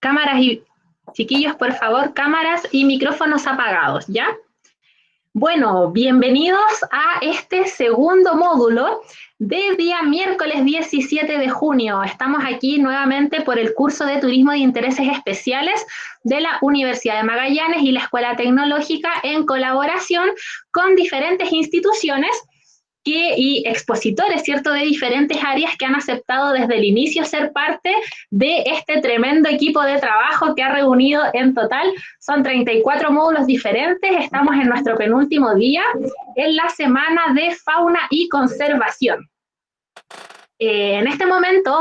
Cámaras y chiquillos, por favor, cámaras y micrófonos apagados, ¿ya? Bueno, bienvenidos a este segundo módulo de día miércoles 17 de junio. Estamos aquí nuevamente por el curso de Turismo de Intereses Especiales de la Universidad de Magallanes y la Escuela Tecnológica en colaboración con diferentes instituciones y expositores, ¿cierto?, de diferentes áreas que han aceptado desde el inicio ser parte de este tremendo equipo de trabajo que ha reunido en total, son 34 módulos diferentes. Estamos en nuestro penúltimo día en la semana de fauna y conservación. En este momento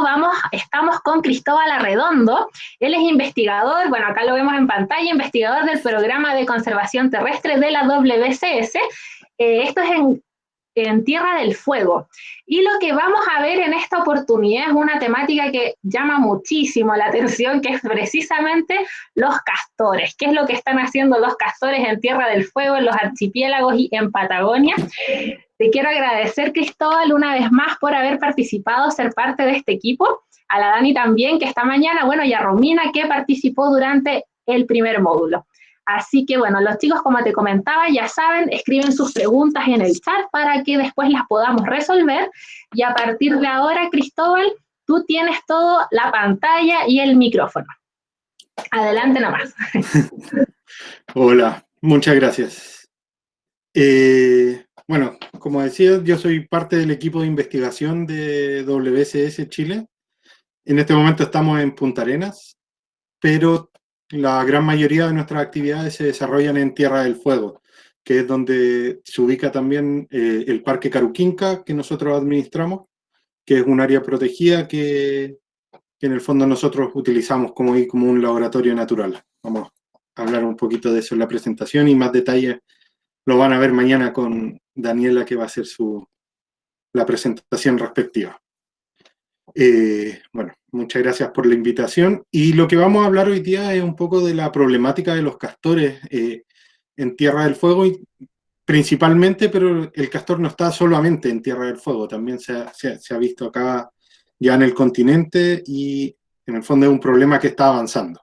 estamos con Cristóbal Arredondo. Él es investigador, bueno, acá lo vemos en pantalla, investigador del Programa de Conservación Terrestre de la WCS. Esto es en Tierra del Fuego. Y lo que vamos a ver en esta oportunidad es una temática que llama muchísimo la atención, que es precisamente los castores. ¿Qué es lo que están haciendo los castores en Tierra del Fuego, en los archipiélagos y en Patagonia? Te quiero agradecer, Cristóbal, una vez más por haber participado, ser parte de este equipo. A la Dani también, que esta mañana, bueno, y a Romina, que participó durante el primer módulo. Así que, bueno, los chicos, como te comentaba, ya saben, escriben sus preguntas en el chat para que después las podamos resolver. Y a partir de ahora, Cristóbal, tú tienes toda la pantalla y el micrófono. Adelante nomás. Hola, muchas gracias. Bueno, como decía, yo soy parte del equipo de investigación de WCS Chile. En este momento estamos en Punta Arenas, pero la gran mayoría de nuestras actividades se desarrollan en Tierra del Fuego, que es donde se ubica también el Parque Caruquinca, que nosotros administramos, que es un área protegida que en el fondo nosotros utilizamos como un laboratorio natural. Vamos a hablar un poquito de eso en la presentación y más detalles lo van a ver mañana con Daniela, que va a hacer la presentación respectiva. Bueno, muchas gracias por la invitación. Y lo que vamos a hablar hoy día es un poco de la problemática de los castores en Tierra del Fuego, y principalmente, pero el castor no está solamente en Tierra del Fuego, también se ha visto acá ya en el continente, y en el fondo es un problema que está avanzando.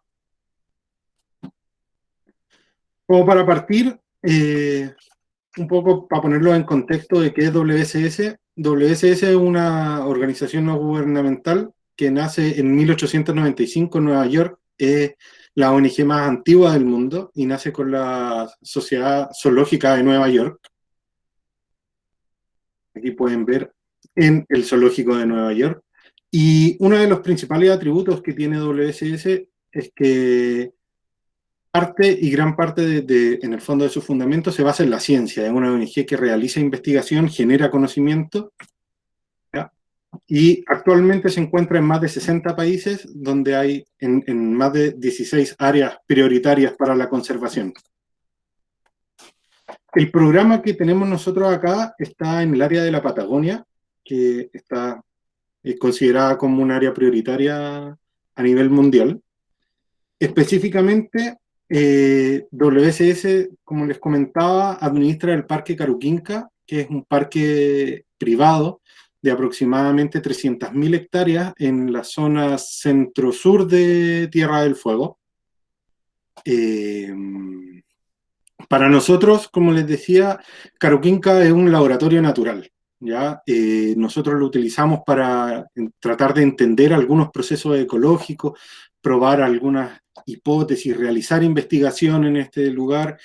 Como para partir, un poco para ponerlo en contexto de qué es WCS. WCS es una organización no gubernamental que nace en 1895 en Nueva York. Es la ONG más antigua del mundo y nace con la Sociedad Zoológica de Nueva York. Aquí pueden ver en el Zoológico de Nueva York. Y uno de los principales atributos que tiene WCS es que gran parte en el fondo de su fundamento se basa en la ciencia. Es una ONG que realiza investigación, genera conocimiento, ¿ya? Y actualmente se encuentra en más de 60 países, donde hay en más de 16 áreas prioritarias para la conservación. El programa que tenemos nosotros acá está en el área de la Patagonia, que está considerada como un área prioritaria a nivel mundial. Específicamente, WCS, como les comentaba, administra el Parque Caruquinca, que es un parque privado de aproximadamente 300.000 hectáreas en la zona centro-sur de Tierra del Fuego. Para nosotros, como les decía, Caruquinca es un laboratorio natural, ¿ya? Nosotros lo utilizamos para tratar de entender algunos procesos ecológicos, probar algunas hipótesis, realizar investigación en este lugar,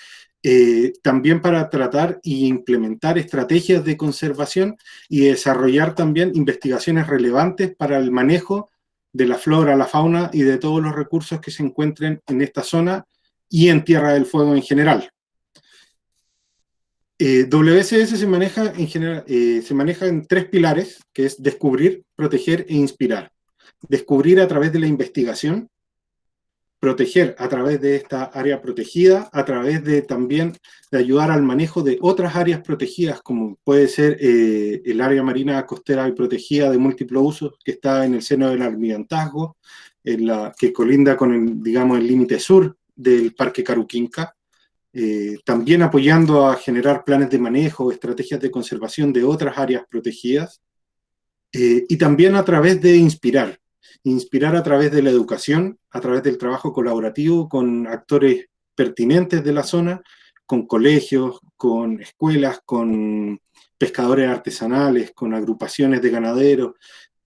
también para tratar e implementar estrategias de conservación y desarrollar también investigaciones relevantes para el manejo de la flora, la fauna y de todos los recursos que se encuentren en esta zona y en Tierra del Fuego en general. WCS se maneja en general, se maneja en 3 pilares, que es descubrir, proteger e inspirar. Descubrir a través de la investigación, proteger a través de esta área protegida, a través de también de ayudar al manejo de otras áreas protegidas, como puede ser el área marina costera y protegida de múltiples usos, que está en el seno del almirantazgo, que colinda con el límite sur del Parque Caruquinca. También apoyando a generar planes de manejo, estrategias de conservación de otras áreas protegidas, y también a través de inspirar. inspirar a través de la educación, a través del trabajo colaborativo con actores pertinentes de la zona, con colegios, con escuelas, con pescadores artesanales, con agrupaciones de ganaderos,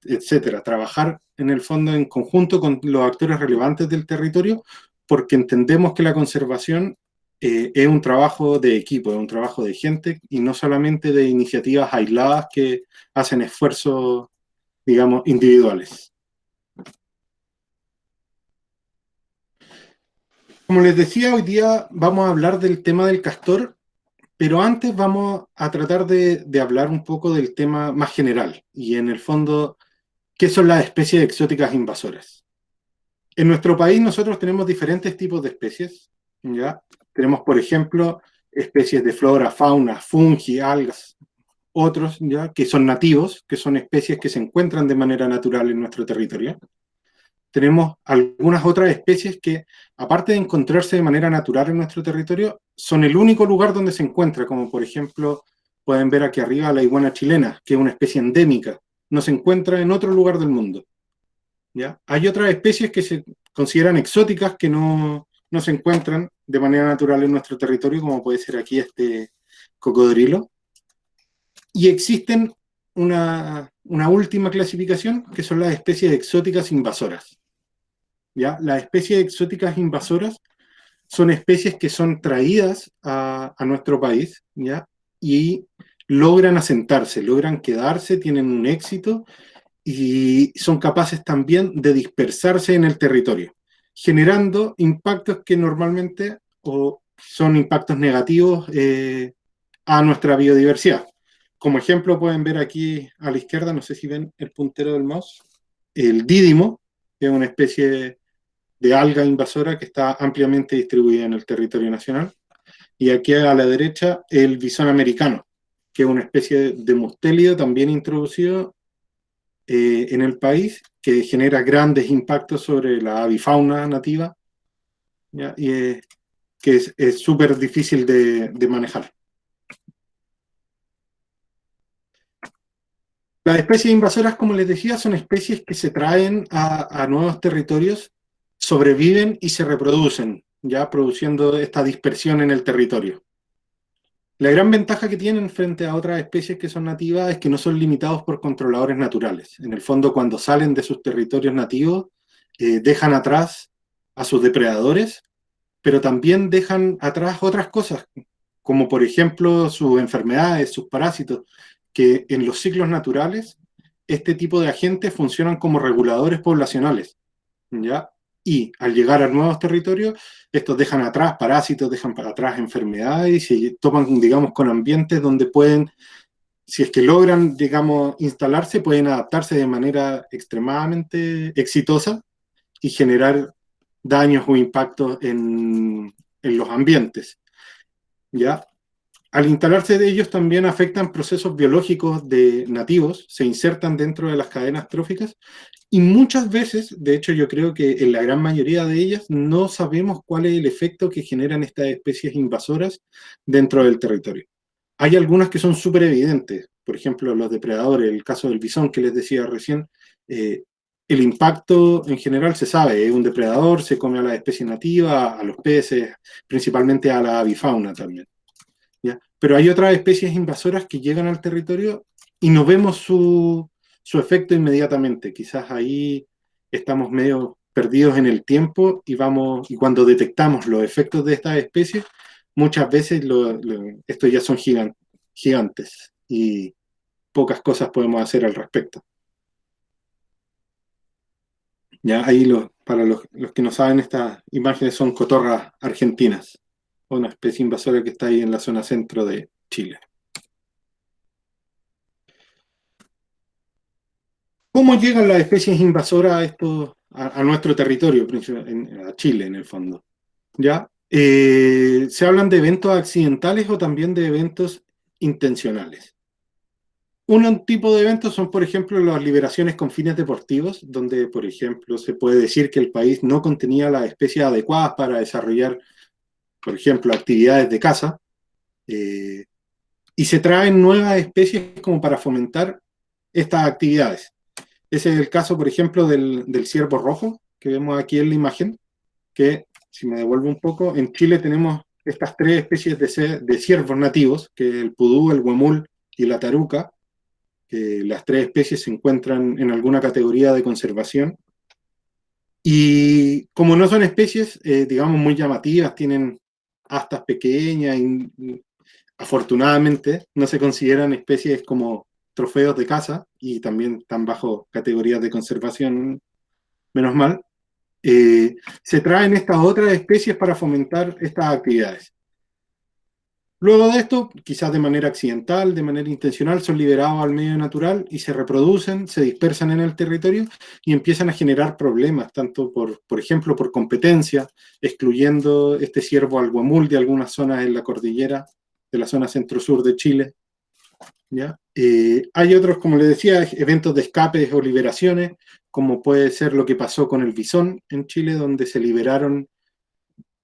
etcétera. Trabajar en el fondo en conjunto con los actores relevantes del territorio, porque entendemos que la conservación es un trabajo de equipo, es un trabajo de gente y no solamente de iniciativas aisladas que hacen esfuerzos, digamos, individuales. Como les decía, hoy día vamos a hablar del tema del castor, pero antes vamos a tratar de hablar un poco del tema más general y en el fondo, ¿qué son las especies exóticas invasoras? En nuestro país nosotros tenemos diferentes tipos de especies, ¿ya? Tenemos, por ejemplo, especies de flora, fauna, fungi, algas, otros, ¿ya? Que son nativos, que son especies que se encuentran de manera natural en nuestro territorio. Tenemos algunas otras especies que, aparte de encontrarse de manera natural en nuestro territorio, son el único lugar donde se encuentra, como por ejemplo, pueden ver aquí arriba la iguana chilena, que es una especie endémica, no se encuentra en otro lugar del mundo. ¿Ya? Hay otras especies que se consideran exóticas que no se encuentran de manera natural en nuestro territorio, como puede ser aquí este cocodrilo. Y existen una última clasificación, que son las especies exóticas invasoras. ¿Ya? Las especies exóticas invasoras son especies que son traídas a nuestro país, ¿ya? Y logran asentarse, logran quedarse, tienen un éxito y son capaces también de dispersarse en el territorio, generando impactos que normalmente son impactos negativos a nuestra biodiversidad. Como ejemplo pueden ver aquí a la izquierda, no sé si ven el puntero del mouse, el dídimo, que es una especie de alga invasora que está ampliamente distribuida en el territorio nacional. Y aquí a la derecha el bisón americano, que es una especie de mustélido también introducido en el país, que genera grandes impactos sobre la avifauna nativa, ¿ya? Y que es súper difícil de manejar. Las especies invasoras, como les decía, son especies que se traen a nuevos territorios, sobreviven y se reproducen, ya produciendo esta dispersión en el territorio. La gran ventaja que tienen frente a otras especies que son nativas es que no son limitados por controladores naturales. En el fondo, cuando salen de sus territorios nativos, dejan atrás a sus depredadores, pero también dejan atrás otras cosas, como por ejemplo sus enfermedades, sus parásitos, que en los ciclos naturales este tipo de agentes funcionan como reguladores poblacionales, ¿ya? Y al llegar a nuevos territorios, estos dejan atrás parásitos, dejan para atrás enfermedades y se toman, digamos, con ambientes donde pueden, si es que logran, digamos, instalarse, pueden adaptarse de manera extremadamente exitosa y generar daños o impactos en los ambientes, ¿ya? Al instalarse de ellos también afectan procesos biológicos de nativos, se insertan dentro de las cadenas tróficas y muchas veces, de hecho yo creo que en la gran mayoría de ellas, no sabemos cuál es el efecto que generan estas especies invasoras dentro del territorio. Hay algunas que son súper evidentes, por ejemplo los depredadores, el caso del bisón que les decía recién, el impacto en general se sabe, es un depredador, se come a la especie nativa, a los peces, principalmente a la avifauna también. ¿Ya? Pero hay otras especies invasoras que llegan al territorio y no vemos su efecto inmediatamente. Quizás ahí estamos medio perdidos en el tiempo y cuando detectamos los efectos de estas especies, muchas veces estos ya son gigantes y pocas cosas podemos hacer al respecto. Ya ahí para los que no saben, estas imágenes son cotorras argentinas, una especie invasora que está ahí en la zona centro de Chile. ¿Cómo llegan las especies invasoras a nuestro territorio, a Chile en el fondo? ¿Ya? Se hablan de eventos accidentales o también de eventos intencionales. Un tipo de eventos son, por ejemplo, las liberaciones con fines deportivos, donde, por ejemplo, se puede decir que el país no contenía las especies adecuadas para desarrollar, por ejemplo, actividades de caza, y se traen nuevas especies como para fomentar estas actividades. Ese es el caso, por ejemplo, del ciervo rojo, que vemos aquí en la imagen, que, si me devuelvo un poco, en Chile tenemos estas tres especies de ciervos nativos, que es el pudú, el huemul y la taruca, que las tres especies se encuentran en alguna categoría de conservación. Y como no son especies, digamos, muy llamativas, tienen astas pequeñas y afortunadamente no se consideran especies como trofeos de caza y también están bajo categorías de conservación, menos mal. Se traen estas otras especies para fomentar estas actividades. Luego de esto, quizás de manera accidental, de manera intencional, son liberados al medio natural y se reproducen, se dispersan en el territorio y empiezan a generar problemas, tanto por ejemplo, por competencia, excluyendo este ciervo al huemul de algunas zonas en la cordillera, de la zona centro-sur de Chile. ¿Ya? Hay otros, como les decía, eventos de escapes o liberaciones, como puede ser lo que pasó con el bisón en Chile, donde se liberaron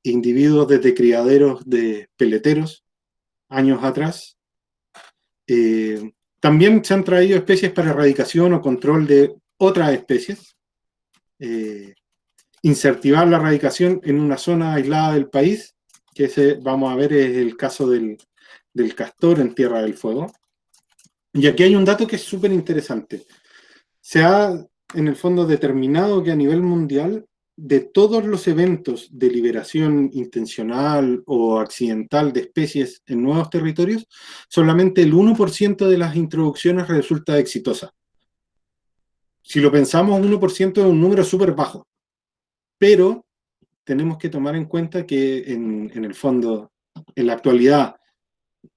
individuos desde criaderos de peleteros años atrás. También se han traído especies para erradicación o control de otras especies. Incentivar la erradicación en una zona aislada del país, que ese, vamos a ver, es el caso del castor en Tierra del Fuego. Y aquí hay un dato que es súper interesante. Se ha, en el fondo, determinado que a nivel mundial, de todos los eventos de liberación intencional o accidental de especies en nuevos territorios, solamente el 1% de las introducciones resulta exitosa. Si lo pensamos, 1% es un número súper bajo, pero tenemos que tomar en cuenta que en el fondo, en la actualidad,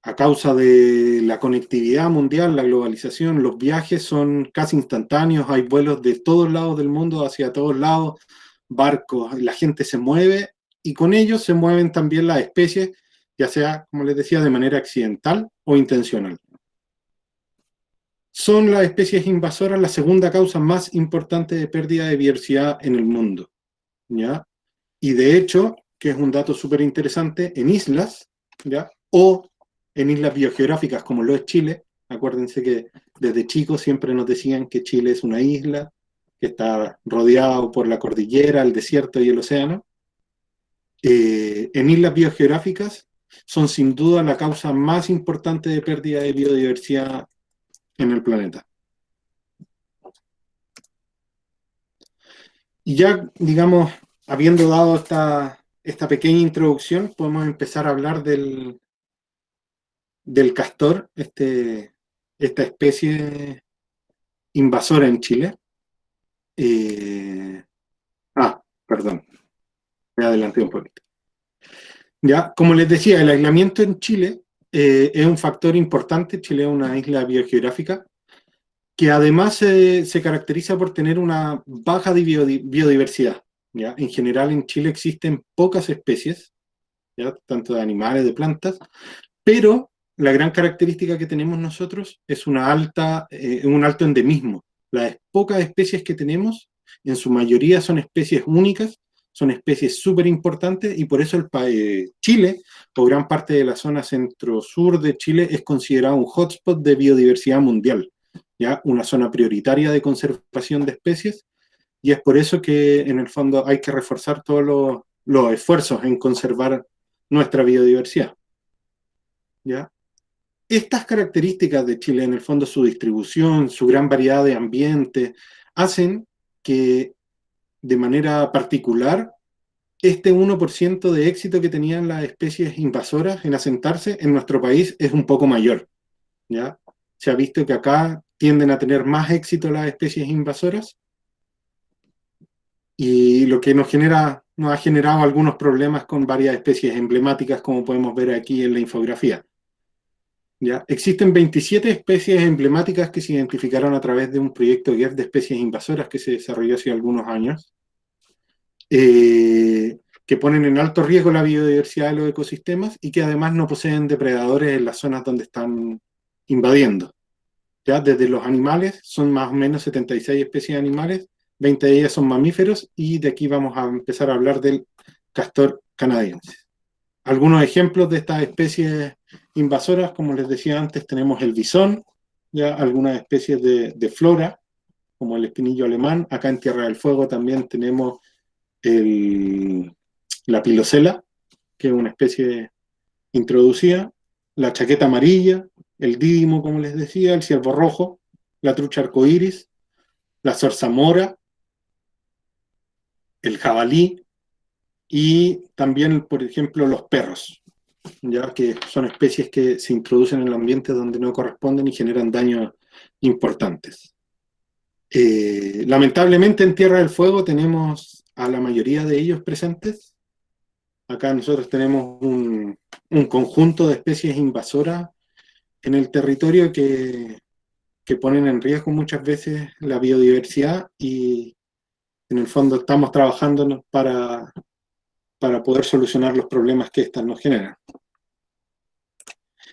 a causa de la conectividad mundial, la globalización, los viajes son casi instantáneos, hay vuelos de todos lados del mundo hacia todos lados, barcos, la gente se mueve y con ellos se mueven también las especies, ya sea, como les decía, de manera accidental o intencional. Son las especies invasoras la segunda causa más importante de pérdida de biodiversidad en el mundo, ¿ya? Y de hecho, que es un dato súper interesante, en islas, ¿ya? O en islas biogeográficas como lo es Chile, acuérdense que desde chicos siempre nos decían que Chile es una isla, que está rodeado por la cordillera, el desierto y el océano. En islas biogeográficas son sin duda la causa más importante de pérdida de biodiversidad en el planeta. Y ya, digamos, habiendo dado esta pequeña introducción, podemos empezar a hablar del castor, esta especie invasora en Chile. Perdón, me adelanté un poquito. Ya, como les decía, el aislamiento en Chile es un factor importante. Chile es una isla biogeográfica que además se caracteriza por tener una baja biodiversidad. ¿Ya? En general en Chile existen pocas especies, ¿ya? Tanto de animales, de plantas, pero la gran característica que tenemos nosotros es un alto endemismo. Las pocas especies que tenemos, en su mayoría son especies únicas, son especies súper importantes y por eso Chile, o gran parte de la zona centro-sur de Chile, es considerado un hotspot de biodiversidad mundial, ¿ya? Una zona prioritaria de conservación de especies, y es por eso que en el fondo hay que reforzar todos los esfuerzos en conservar nuestra biodiversidad, ¿ya? Estas características de Chile, en el fondo su distribución, su gran variedad de ambientes, hacen que de manera particular este 1% de éxito que tenían las especies invasoras en asentarse en nuestro país es un poco mayor, ¿ya? Se ha visto que acá tienden a tener más éxito las especies invasoras y lo que nos ha generado algunos problemas con varias especies emblemáticas, como podemos ver aquí en la infografía. ¿Ya? Existen 27 especies emblemáticas que se identificaron a través de un proyecto GEF de especies invasoras que se desarrolló hace algunos años, que ponen en alto riesgo la biodiversidad de los ecosistemas y que además no poseen depredadores en las zonas donde están invadiendo. ¿Ya? Desde los animales, son más o menos 76 especies de animales, 20 de ellas son mamíferos, y de aquí vamos a empezar a hablar del castor canadiense. Algunos ejemplos de estas especies invasoras, como les decía antes, tenemos el bisón, ya algunas especies de flora, como el espinillo alemán. Acá en Tierra del Fuego también tenemos la pilosela, que es una especie introducida, la chaqueta amarilla, el dídimo, como les decía, el ciervo rojo, la trucha arcoíris, la zarzamora, el jabalí y también, por ejemplo, los perros, ya que son especies que se introducen en el ambiente donde no corresponden y generan daños importantes. Lamentablemente en Tierra del Fuego tenemos a la mayoría de ellos presentes. Acá nosotros tenemos un conjunto de especies invasoras en el territorio que ponen en riesgo muchas veces la biodiversidad, y en el fondo estamos trabajando para poder solucionar los problemas que estas nos generan.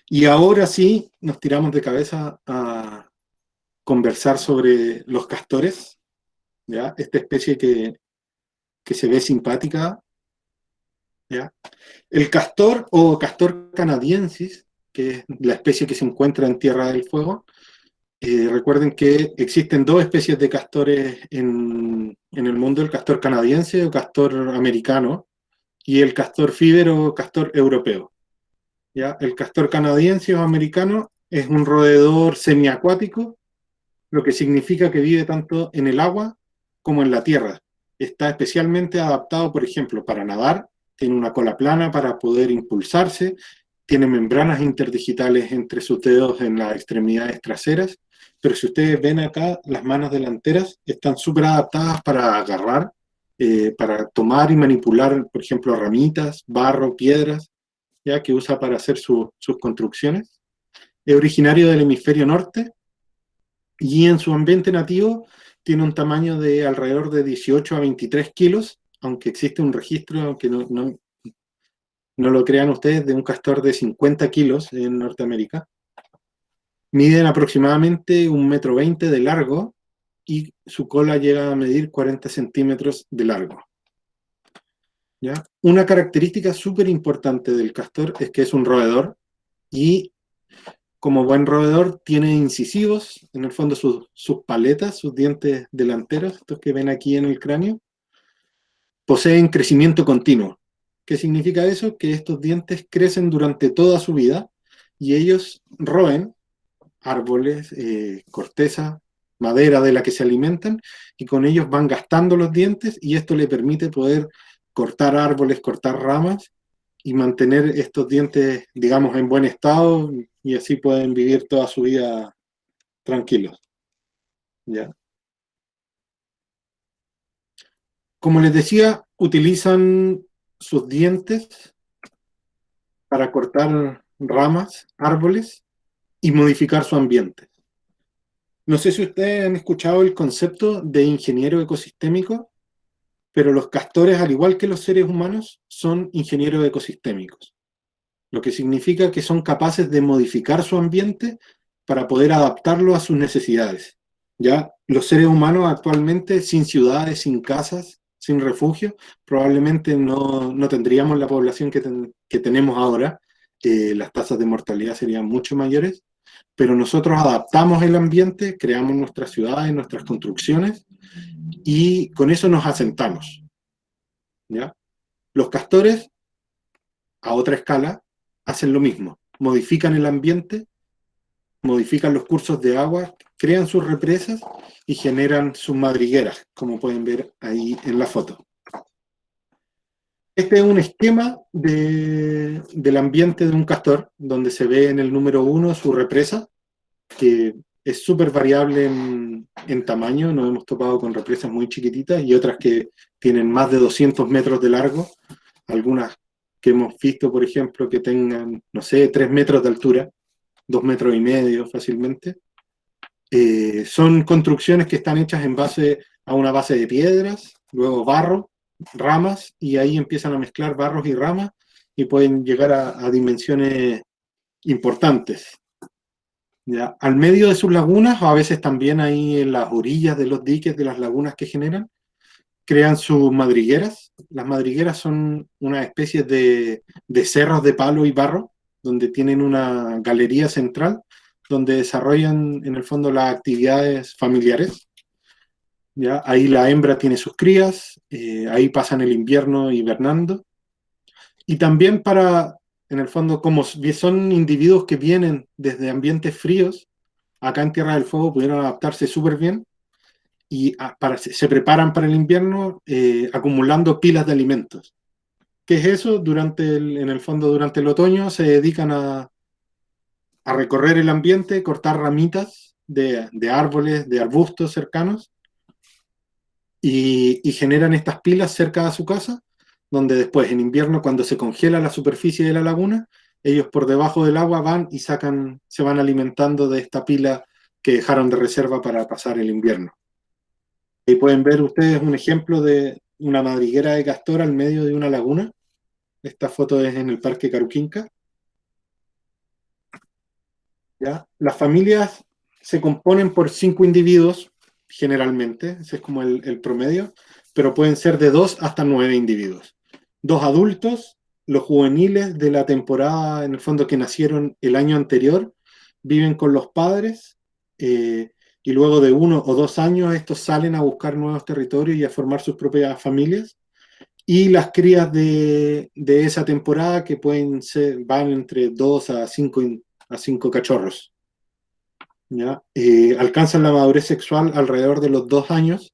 Y ahora sí nos tiramos de cabeza a conversar sobre los castores, ¿ya? Esta especie que se ve simpática, ¿ya? El castor o castor canadiensis, que es la especie que se encuentra en Tierra del Fuego. Recuerden que existen dos especies de castores en el mundo: el castor canadiense o castor americano, y el castor feeder o castor europeo. ¿Ya? El castor canadiense o americano es un roedor semiacuático, lo que significa que vive tanto en el agua como en la tierra. Está especialmente adaptado, por ejemplo, para nadar, tiene una cola plana para poder impulsarse, tiene membranas interdigitales entre sus dedos en las extremidades traseras, pero si ustedes ven acá, las manos delanteras están súper adaptadas para agarrar, para tomar y manipular, por ejemplo, ramitas, barro, piedras, ya que usa para hacer sus construcciones. Es originario del hemisferio norte y en su ambiente nativo tiene un tamaño de alrededor de 18 a 23 kilos, aunque existe un registro que no lo crean ustedes, de un castor de 50 kilos en Norteamérica. Miden aproximadamente 1,20 m de largo y su cola llega a medir 40 centímetros de largo. ¿Ya? Una característica súper importante del castor es que es un roedor, y como buen roedor tiene incisivos, en el fondo sus paletas, sus dientes delanteros, estos que ven aquí en el cráneo, poseen crecimiento continuo. ¿Qué significa eso? Que estos dientes crecen durante toda su vida y ellos roen árboles, corteza, madera de la que se alimentan, y con ellos van gastando los dientes, y esto le permite poder cortar árboles, cortar ramas y mantener estos dientes, digamos, en buen estado, y así pueden vivir toda su vida tranquilos. ¿Ya? Como les decía, utilizan sus dientes para cortar ramas, árboles y modificar su ambiente. No sé si ustedes han escuchado el concepto de ingeniero ecosistémico, pero los castores, al igual que los seres humanos, son ingenieros ecosistémicos, lo que significa que son capaces de modificar su ambiente para poder adaptarlo a sus necesidades. Ya los seres humanos actualmente, sin ciudades, sin casas, sin refugio, probablemente no tendríamos la población que tenemos ahora. Las tasas de mortalidad serían mucho mayores, pero nosotros adaptamos el ambiente, creamos nuestras ciudades, nuestras construcciones, y con eso nos asentamos. ¿Ya? Los castores, a otra escala, hacen lo mismo: modifican el ambiente, modifican los cursos de agua, crean sus represas y generan sus madrigueras, como pueden ver ahí en la foto. Este es un esquema del ambiente de un castor, donde se ve en el número 1 su represa, que es súper variable en tamaño. Nos hemos topado con represas muy chiquititas y otras que tienen más de 200 metros de largo, algunas que hemos visto, por ejemplo, que tengan, no sé, 3 metros de altura, 2,5 metros fácilmente. Son construcciones que están hechas en base a una base de piedras, luego barro, ramas, y ahí empiezan a mezclar barros y ramas y pueden llegar a dimensiones importantes. ¿Ya? Al medio de sus lagunas, o a veces también ahí en las orillas de los diques de las lagunas que generan, crean sus madrigueras. Las madrigueras son una especie de cerros de palo y barro, donde tienen una galería central, donde desarrollan en el fondo las actividades familiares. ¿ya? Ahí la hembra tiene sus crías, ahí pasan el invierno hibernando. Y también en el fondo, como son individuos que vienen desde ambientes fríos, acá en Tierra del Fuego pudieron adaptarse súper bien y se preparan para el invierno acumulando pilas de alimentos. ¿Qué es eso? En el fondo, durante el otoño se dedican a recorrer el ambiente, cortar ramitas de árboles, de arbustos cercanos, y generan estas pilas cerca de su casa, donde después, en invierno, cuando se congela la superficie de la laguna, ellos por debajo del agua van y se van alimentando de esta pila que dejaron de reserva para pasar el invierno. Ahí pueden ver ustedes un ejemplo de una madriguera de castor al medio de una laguna. Esta foto es en el Parque Caruquinca. ¿Ya? Las familias se componen por 5 individuos, generalmente, ese es como el promedio, pero pueden ser de 2 hasta 9 individuos. 2 adultos, los juveniles de la temporada, en el fondo, que nacieron el año anterior, viven con los padres, y luego de 1 o 2 años estos salen a buscar nuevos territorios y a formar sus propias familias. Y las crías de esa temporada, que van entre 2 a 5 cachorros. ¿Ya? Alcanzan la madurez sexual alrededor de los 2 años.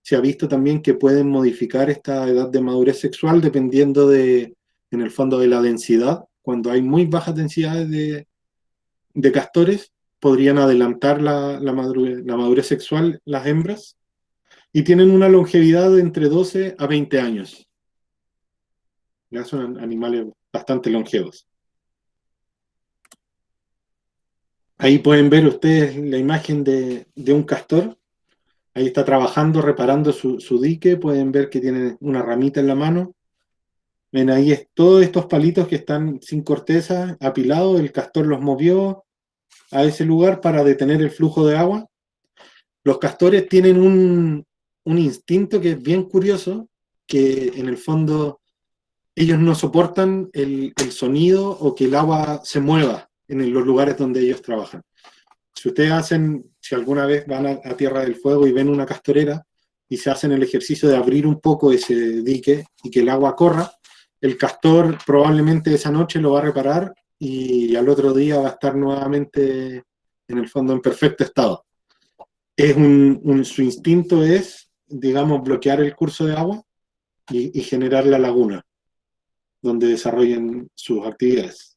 Se ha visto también que pueden modificar esta edad de madurez sexual dependiendo en el fondo, de la densidad. Cuando hay muy bajas densidades de castores, podrían adelantar la madurez sexual las hembras, y tienen una longevidad de entre 12 a 20 años. ¿Ya? Son animales bastante longevos. Ahí pueden ver ustedes la imagen de un castor. Ahí está trabajando, reparando su dique. Pueden ver que tiene una ramita en la mano. Ven, ahí todos estos palitos que están sin corteza, apilados. El castor los movió a ese lugar para detener el flujo de agua. Los castores tienen un instinto que es bien curioso, que en el fondo ellos no soportan el sonido o que el agua se mueva en los lugares donde ellos trabajan. Si alguna vez van a Tierra del Fuego y ven una castorera y se hacen el ejercicio de abrir un poco ese dique y que el agua corra, el castor probablemente esa noche lo va a reparar y al otro día va a estar nuevamente, en el fondo, en perfecto estado. Su instinto es, digamos, bloquear el curso de agua y generar la laguna donde desarrollen sus actividades.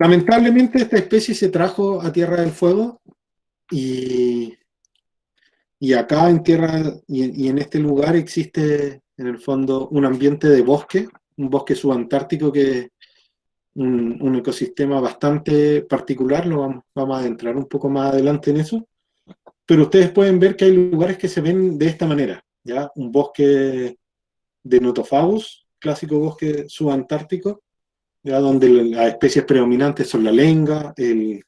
Lamentablemente esta especie se trajo a Tierra del Fuego y acá en Tierra y en este lugar existe en el fondo un ambiente de bosque, un bosque subantártico que es un ecosistema bastante particular. Vamos a adentrar un poco más adelante en eso, pero ustedes pueden ver que hay lugares que se ven de esta manera, ¿ya? Un bosque de Nothofagus, clásico bosque subantártico, ¿ya? Donde las especies predominantes son la lenga, el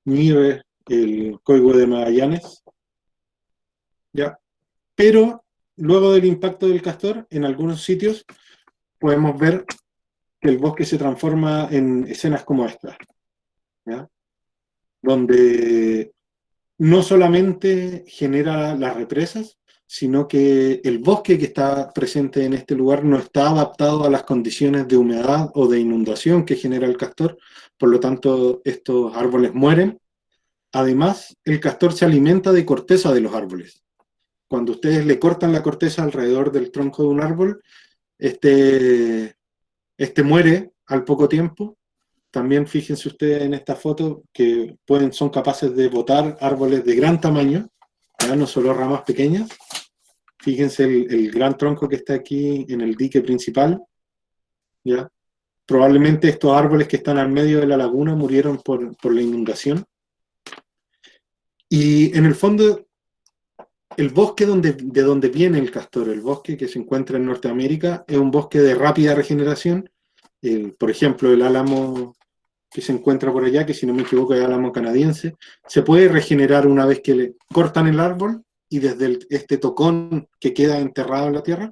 ñire, el coigüe de Magallanes, ¿ya? Pero luego del impacto del castor, en algunos sitios podemos ver que el bosque se transforma en escenas como esta, ¿ya? Donde no solamente genera las represas, sino que el bosque que está presente en este lugar no está adaptado a las condiciones de humedad o de inundación que genera el castor, por lo tanto estos árboles mueren. Además, el castor se alimenta de corteza de los árboles. Cuando ustedes le cortan la corteza alrededor del tronco de un árbol, este muere al poco tiempo. También fíjense ustedes en esta foto que son capaces de botar árboles de gran tamaño, ¿ya? No solo ramas pequeñas. Fíjense el gran tronco que está aquí en el dique principal, ¿ya? Probablemente estos árboles que están al medio de la laguna murieron por la inundación. Y en el fondo, el bosque de donde viene el castor, el bosque que se encuentra en Norteamérica, es un bosque de rápida regeneración. Por ejemplo, el álamo que se encuentra por allá, que si no me equivoco es álamo canadiense, se puede regenerar una vez que le cortan el árbol y desde este tocón que queda enterrado en la tierra,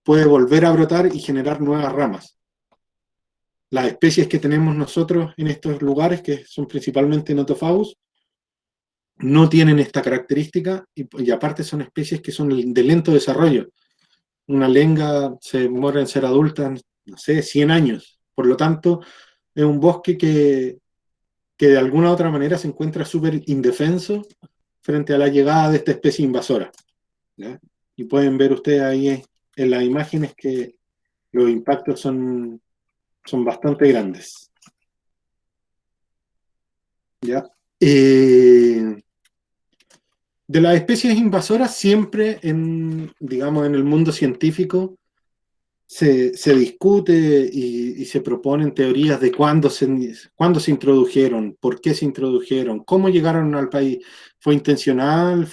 puede volver a brotar y generar nuevas ramas. Las especies que tenemos nosotros en estos lugares, que son principalmente Nothofagus, no tienen esta característica y aparte son especies que son de lento desarrollo. Una lenga se demora en ser adulta, no sé, 100 años. Por lo tanto, es un bosque que de alguna u otra manera se encuentra súper indefenso frente a la llegada de esta especie invasora. ¿Ya? Y pueden ver ustedes ahí en las imágenes que los impactos son bastante grandes. ¿Ya? De las especies invasoras, siempre digamos, en el mundo científico se discute y se proponen teorías de cuándo se introdujeron, por qué se introdujeron, cómo llegaron al país. ¿Fue intencional?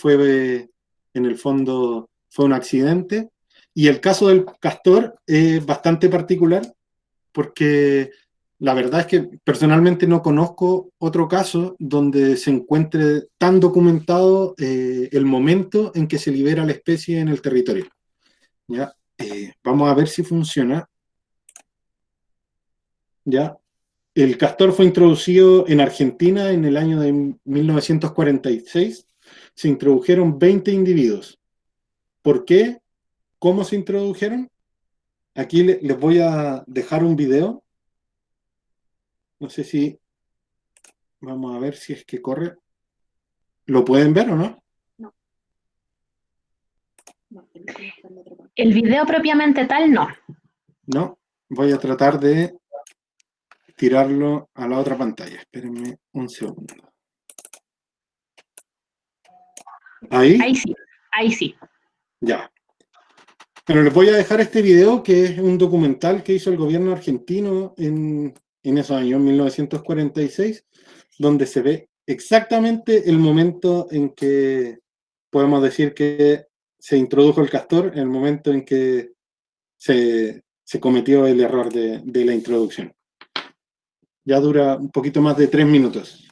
En el fondo, fue un accidente? Y el caso del castor es bastante particular porque la verdad es que personalmente no conozco otro caso donde se encuentre tan documentado el momento en que se libera la especie en el territorio. ¿Ya? Vamos a ver si funciona. ¿Ya? El castor fue introducido en Argentina en el año de 1946. Se introdujeron 20 individuos. ¿Por qué? ¿Cómo se introdujeron? Aquí les voy a dejar un video. No sé si... Vamos a ver si es que corre. ¿Lo pueden ver o no? El video propiamente tal, no. No. Voy a tratar de tirarlo a la otra pantalla. Espérenme un segundo. ¿Ahí? Ahí sí, ahí sí. Ya. Pero les voy a dejar este video que es un documental que hizo el gobierno argentino en esos años, 1946, donde se ve exactamente el momento en que podemos decir que se introdujo el castor, el momento en que se cometió el error de la introducción. Ya dura un poquito más de 3 minutos.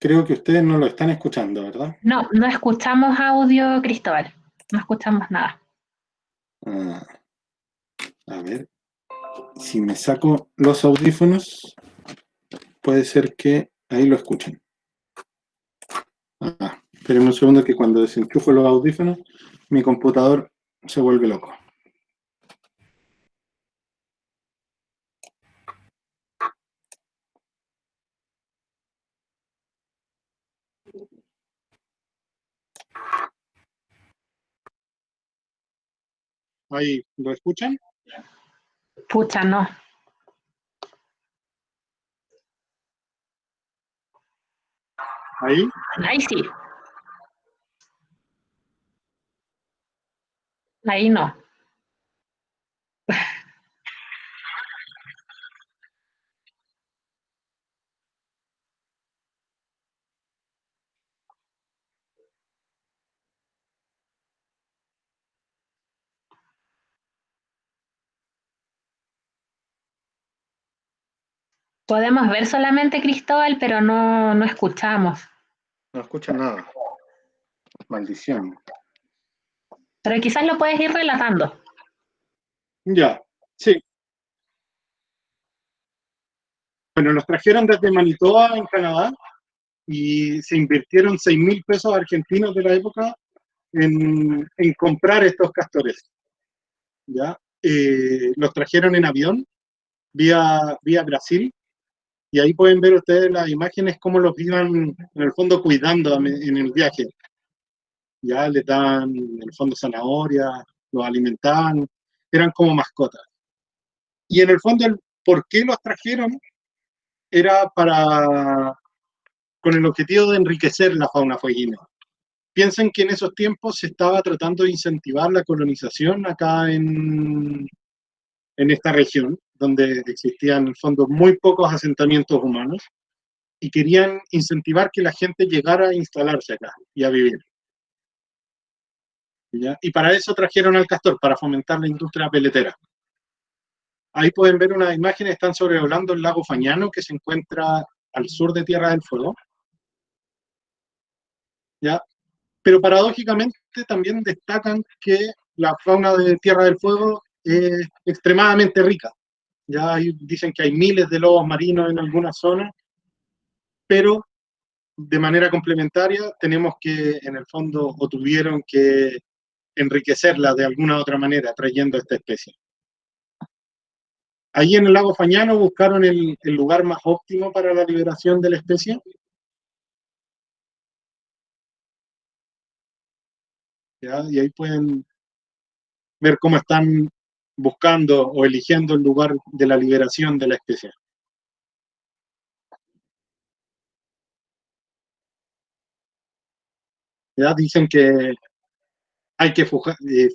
Creo que ustedes no lo están escuchando, ¿verdad? No, no escuchamos audio, Cristóbal. No escuchamos nada. A ver, si me saco los audífonos, puede ser que ahí lo escuchen. Espérenme un segundo que cuando desenchufo los audífonos, mi computador se vuelve loco. Ahí, ¿lo escuchan? Pucha, no. Ahí. Ahí sí. Ahí no. Podemos ver solamente Cristóbal, pero no escuchamos. No escuchan nada. Maldición. Pero quizás lo puedes ir relatando. Ya, sí. Bueno, los trajeron desde Manitoba, en Canadá, y se invirtieron 6.000 pesos argentinos de la época en comprar estos castores. ¿Ya? Los trajeron en avión vía Brasil, y ahí pueden ver ustedes las imágenes cómo los iban en el fondo cuidando en el viaje. Ya les daban en el fondo zanahoria, los alimentaban, eran como mascotas. Y en el fondo el por qué los trajeron era con el objetivo de enriquecer la fauna fueguina. Piensen que en esos tiempos se estaba tratando de incentivar la colonización acá en esta región, donde existían en el fondo muy pocos asentamientos humanos, y querían incentivar que la gente llegara a instalarse acá y a vivir. ¿Ya? Y para eso trajeron al castor, para fomentar la industria peletera. Ahí pueden ver unas imágenes, están sobrevolando el lago Fañano, que se encuentra al sur de Tierra del Fuego. ¿Ya? Pero paradójicamente también destacan que la fauna de Tierra del Fuego es extremadamente rica. dicen que hay miles de lobos marinos en algunas zonas, pero de manera complementaria tenemos que, en el fondo, o tuvieron que enriquecerla de alguna otra manera, trayendo esta especie. Ahí en el lago Fañano buscaron el lugar más óptimo para la liberación de la especie. ¿Ya? Y ahí pueden ver cómo están buscando o eligiendo el lugar de la liberación de la especie. ¿Ya? Dicen que hay que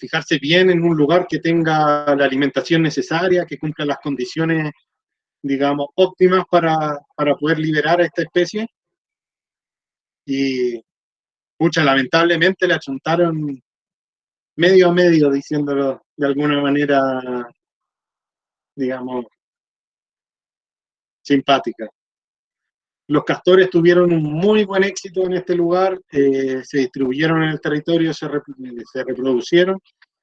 fijarse bien en un lugar que tenga la alimentación necesaria, que cumpla las condiciones, digamos, óptimas para poder liberar a esta especie. Y, mucha, lamentablemente le achuntaron medio a medio, diciéndolo de alguna manera, digamos, simpática. Los castores tuvieron un muy buen éxito en este lugar, se distribuyeron en el territorio, se reproducieron,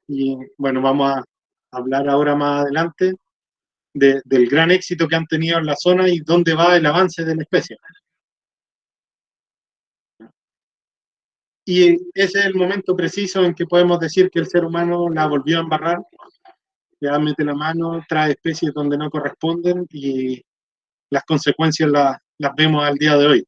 y bueno, vamos a hablar ahora más adelante del gran éxito que han tenido en la zona y dónde va el avance de la especie. Y ese es el momento preciso en que podemos decir que el ser humano la volvió a embarrar, ya mete la mano, trae especies donde no corresponden y las consecuencias las vemos al día de hoy.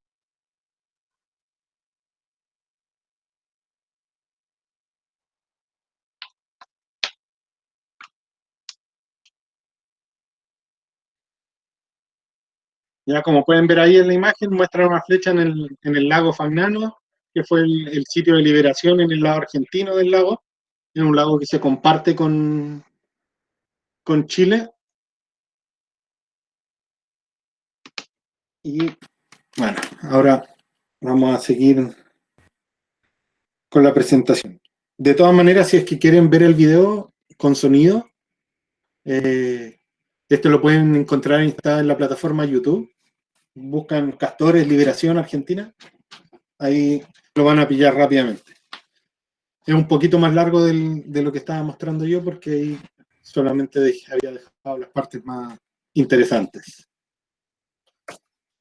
Ya como pueden ver ahí en la imagen, muestra una flecha en el lago Fagnano, que fue el sitio de liberación en el lado argentino del lago. Es un lago que se comparte con Chile. Y bueno, ahora vamos a seguir con la presentación. De todas maneras, si es que quieren ver el video con sonido, esto lo pueden encontrar está en la plataforma YouTube. Buscan Castores Liberación Argentina, ahí lo van a pillar rápidamente. Es un poquito más largo de lo que estaba mostrando yo, porque ahí solamente había dejado las partes más interesantes.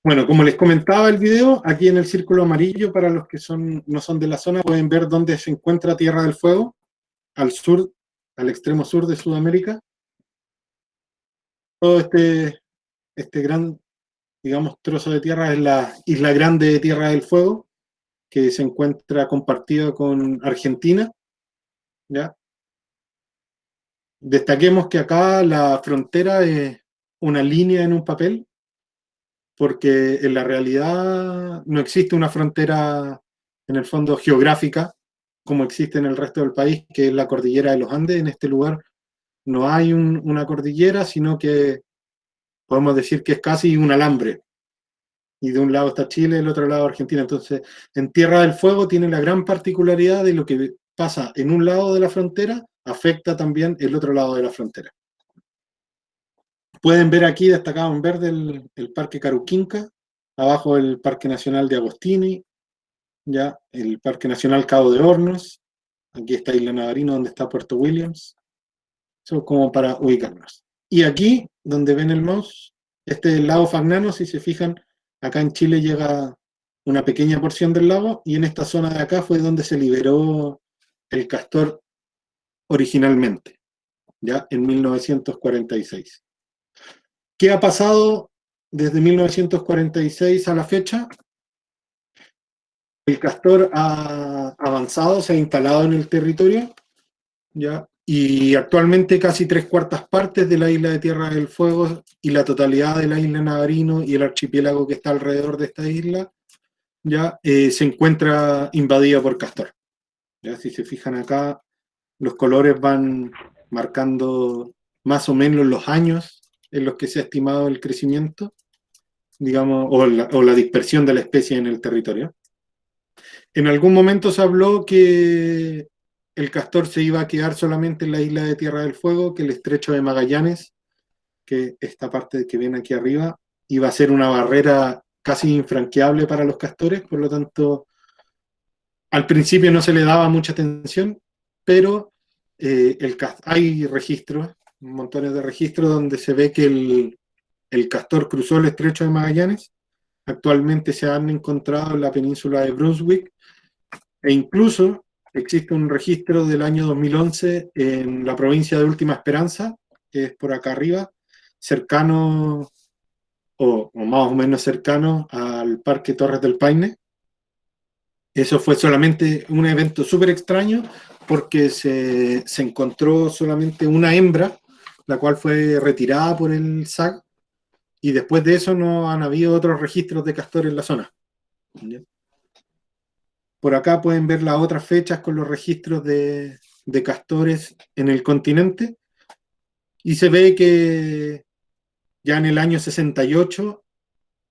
Bueno, como les comentaba el video, aquí en el círculo amarillo, para los que no son de la zona, pueden ver dónde se encuentra Tierra del Fuego, al sur, al extremo sur de Sudamérica. Todo este gran, digamos, trozo de tierra es la isla grande de Tierra del Fuego, que se encuentra compartida con Argentina, ¿ya? Destaquemos que acá la frontera es una línea en un papel, porque en la realidad no existe una frontera, en el fondo, geográfica, como existe en el resto del país, que es la cordillera de los Andes. En este lugar no hay una cordillera, sino que podemos decir que es casi un alambre. Y de un lado está Chile, del otro lado Argentina. Entonces, en Tierra del Fuego tiene la gran particularidad de lo que pasa en un lado de la frontera, afecta también el otro lado de la frontera. Pueden ver aquí destacado en verde el Parque Caruquinca, abajo el Parque Nacional de Agostini, ya el Parque Nacional Cabo de Hornos, aquí está Isla Navarino, donde está Puerto Williams. Eso como para ubicarnos. Y aquí, donde ven el mouse, este es el lago Fagnano. Si se fijan, acá en Chile llega una pequeña porción del lago, y en esta zona de acá fue donde se liberó el castor originalmente, ya en 1946. ¿Qué ha pasado desde 1946 a la fecha? El castor ha avanzado, se ha instalado en el territorio, ¿ya? Y actualmente casi 3/4 partes de la isla de Tierra del Fuego y la totalidad de la isla Navarino y el archipiélago que está alrededor de esta isla ya se encuentra invadida por castor. ¿Ya? Si se fijan acá, los colores van marcando más o menos los años en los que se ha estimado el crecimiento, digamos, o la dispersión de la especie en el territorio. En algún momento se habló que el castor se iba a quedar solamente en la isla de Tierra del Fuego, que el estrecho de Magallanes, que esta parte que ven aquí arriba, iba a ser una barrera casi infranqueable para los castores. Por lo tanto, al principio no se le daba mucha atención, pero hay registros montones de registros donde se ve que el castor cruzó el estrecho de Magallanes. Actualmente se han encontrado en la península de Brunswick, e incluso existe un registro del año 2011 en la provincia de Última Esperanza, que es por acá arriba, cercano o más o menos cercano al Parque Torres del Paine. Eso fue solamente un evento súper extraño porque se encontró solamente una hembra, la cual fue retirada por el SAC, y después de eso no han habido otros registros de castor en la zona. Por acá pueden ver las otras fechas con los registros de castores en el continente, y se ve que ya en el año 68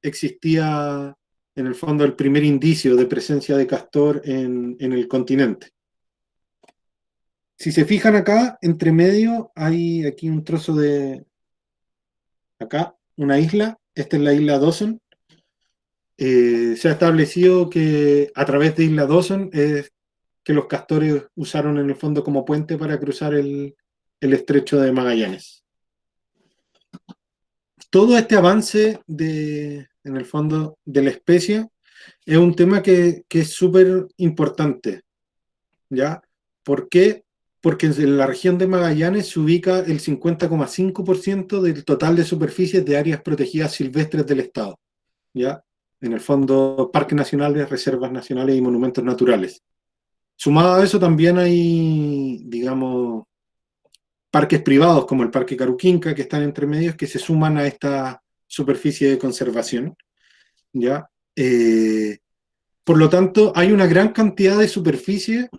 existía en el fondo el primer indicio de presencia de castor en el continente. Si se fijan acá, entre medio hay aquí un trozo de... Acá, una isla. Esta es la isla Dawson. Se ha establecido que a través de Isla Dawson es que los castores usaron en el fondo como puente para cruzar el estrecho de Magallanes. Todo este avance en el fondo de la especie es un tema que es súper importante, ¿ya? ¿Por qué? Porque en la región de Magallanes se ubica el 50,5% del total de superficies de áreas protegidas silvestres del Estado, ¿ya? En el fondo, parques nacionales, reservas nacionales y monumentos naturales. Sumado a eso también hay, digamos, parques privados como el Parque Caruquinca, que están entre medios, que se suman a esta superficie de conservación, ¿ya? Por lo tanto, hay una gran cantidad de superficie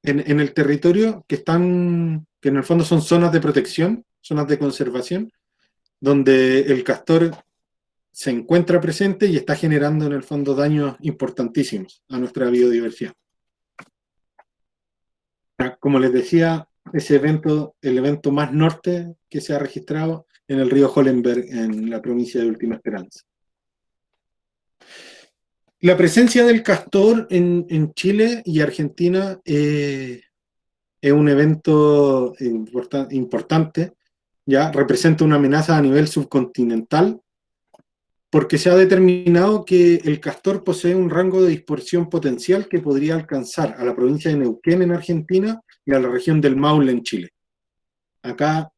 en el territorio que en el fondo son zonas de protección, zonas de conservación, donde el castor se encuentra presente y está generando en el fondo daños importantísimos a nuestra biodiversidad. Como les decía, el evento más norte que se ha registrado en el río Hollenberg, en la provincia de Última Esperanza. La presencia del castor en Chile y Argentina es un evento importante, ya representa una amenaza a nivel subcontinental, porque se ha determinado que el castor posee un rango de dispersión potencial que podría alcanzar a la provincia de Neuquén en Argentina y a la región del Maule en Chile. Acá,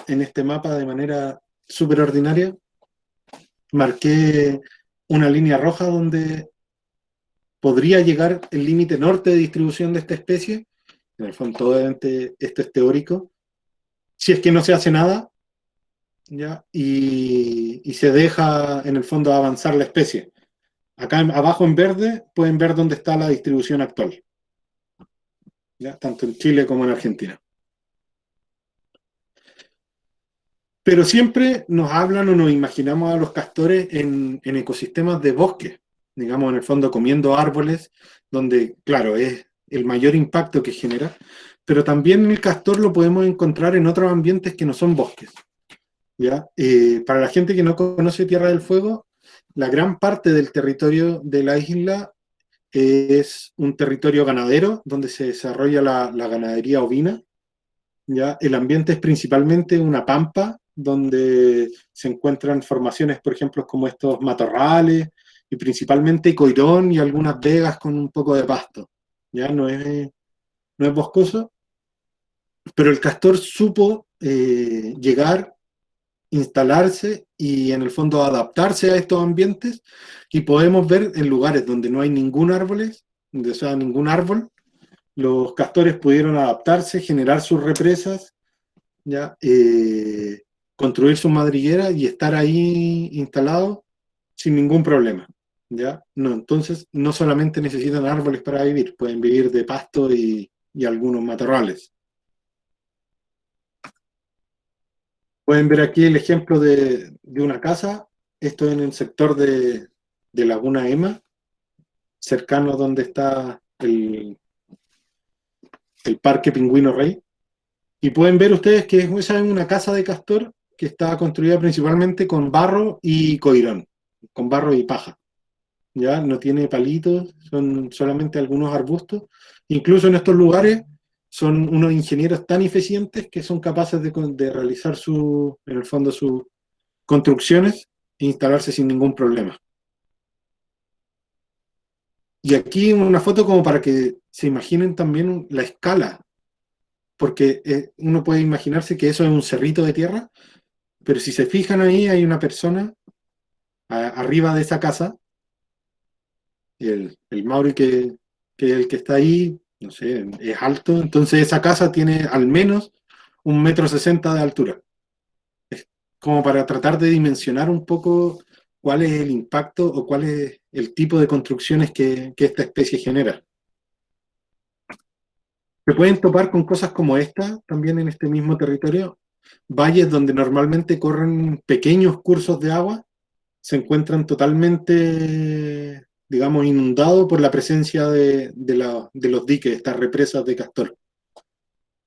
en este mapa, de manera súper ordinaria, marqué una línea roja donde podría llegar el límite norte de distribución de esta especie. En el fondo, obviamente, esto es teórico. Si es que no se hace nada, ¿ya? Y se deja, en el fondo, avanzar la especie. Acá abajo en verde pueden ver dónde está la distribución actual, ¿ya? Tanto en Chile como en Argentina. Pero siempre nos hablan o nos imaginamos a los castores en ecosistemas de bosque, digamos, en el fondo comiendo árboles, donde, claro, es el mayor impacto que genera, pero también el castor lo podemos encontrar en otros ambientes que no son bosques, ¿ya? Para la gente que no conoce Tierra del Fuego, la gran parte del territorio de la isla es un territorio ganadero, donde se desarrolla la ganadería ovina, ¿ya? El ambiente es principalmente una pampa, donde se encuentran formaciones, por ejemplo, como estos matorrales, y principalmente coirón y algunas vegas con un poco de pasto, ¿ya? No es boscoso, pero el castor supo llegar, instalarse y en el fondo adaptarse a estos ambientes, y podemos ver en lugares donde no hay ningún árbol, los castores pudieron adaptarse, generar sus represas, ¿ya? Construir sus madrigueras y estar ahí instalados sin ningún problema, ¿ya? No, entonces no solamente necesitan árboles para vivir, pueden vivir de pasto y algunos matorrales. Pueden ver aquí el ejemplo de una casa. Esto en el sector de Laguna Ema, cercano a donde está el Parque Pingüino Rey. Y pueden ver ustedes que esa es una casa de castor que está construida principalmente con barro y coirón, con barro y paja. ¿Ya? No tiene palitos, son solamente algunos arbustos. Incluso en estos lugares son unos ingenieros tan eficientes que son capaces de realizar en el fondo sus construcciones e instalarse sin ningún problema. Y aquí una foto como para que se imaginen también la escala, porque uno puede imaginarse que eso es un cerrito de tierra, pero si se fijan ahí hay una persona arriba de esa casa, y el Mauri que el que está ahí, no sé, es alto, entonces esa casa tiene al menos 1,60 m de altura. Es como para tratar de dimensionar un poco cuál es el impacto o cuál es el tipo de construcciones que esta especie genera. Se pueden topar con cosas como esta también en este mismo territorio. Valles donde normalmente corren pequeños cursos de agua se encuentran totalmente, digamos, inundados por la presencia de los diques, estas represas de castor.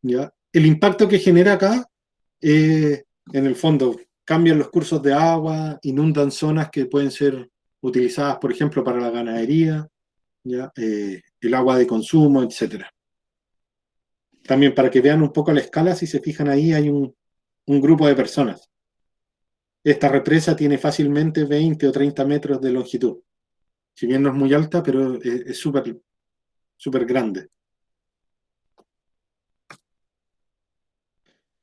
¿Ya? El impacto que genera acá, en el fondo, cambian los cursos de agua, inundan zonas que pueden ser utilizadas, por ejemplo, para la ganadería, ¿ya? El agua de consumo, etcétera. También para que vean un poco la escala, si se fijan ahí, hay un grupo de personas. Esta represa tiene fácilmente 20 o 30 metros de longitud. Si bien no es muy alta, pero es súper súper grande.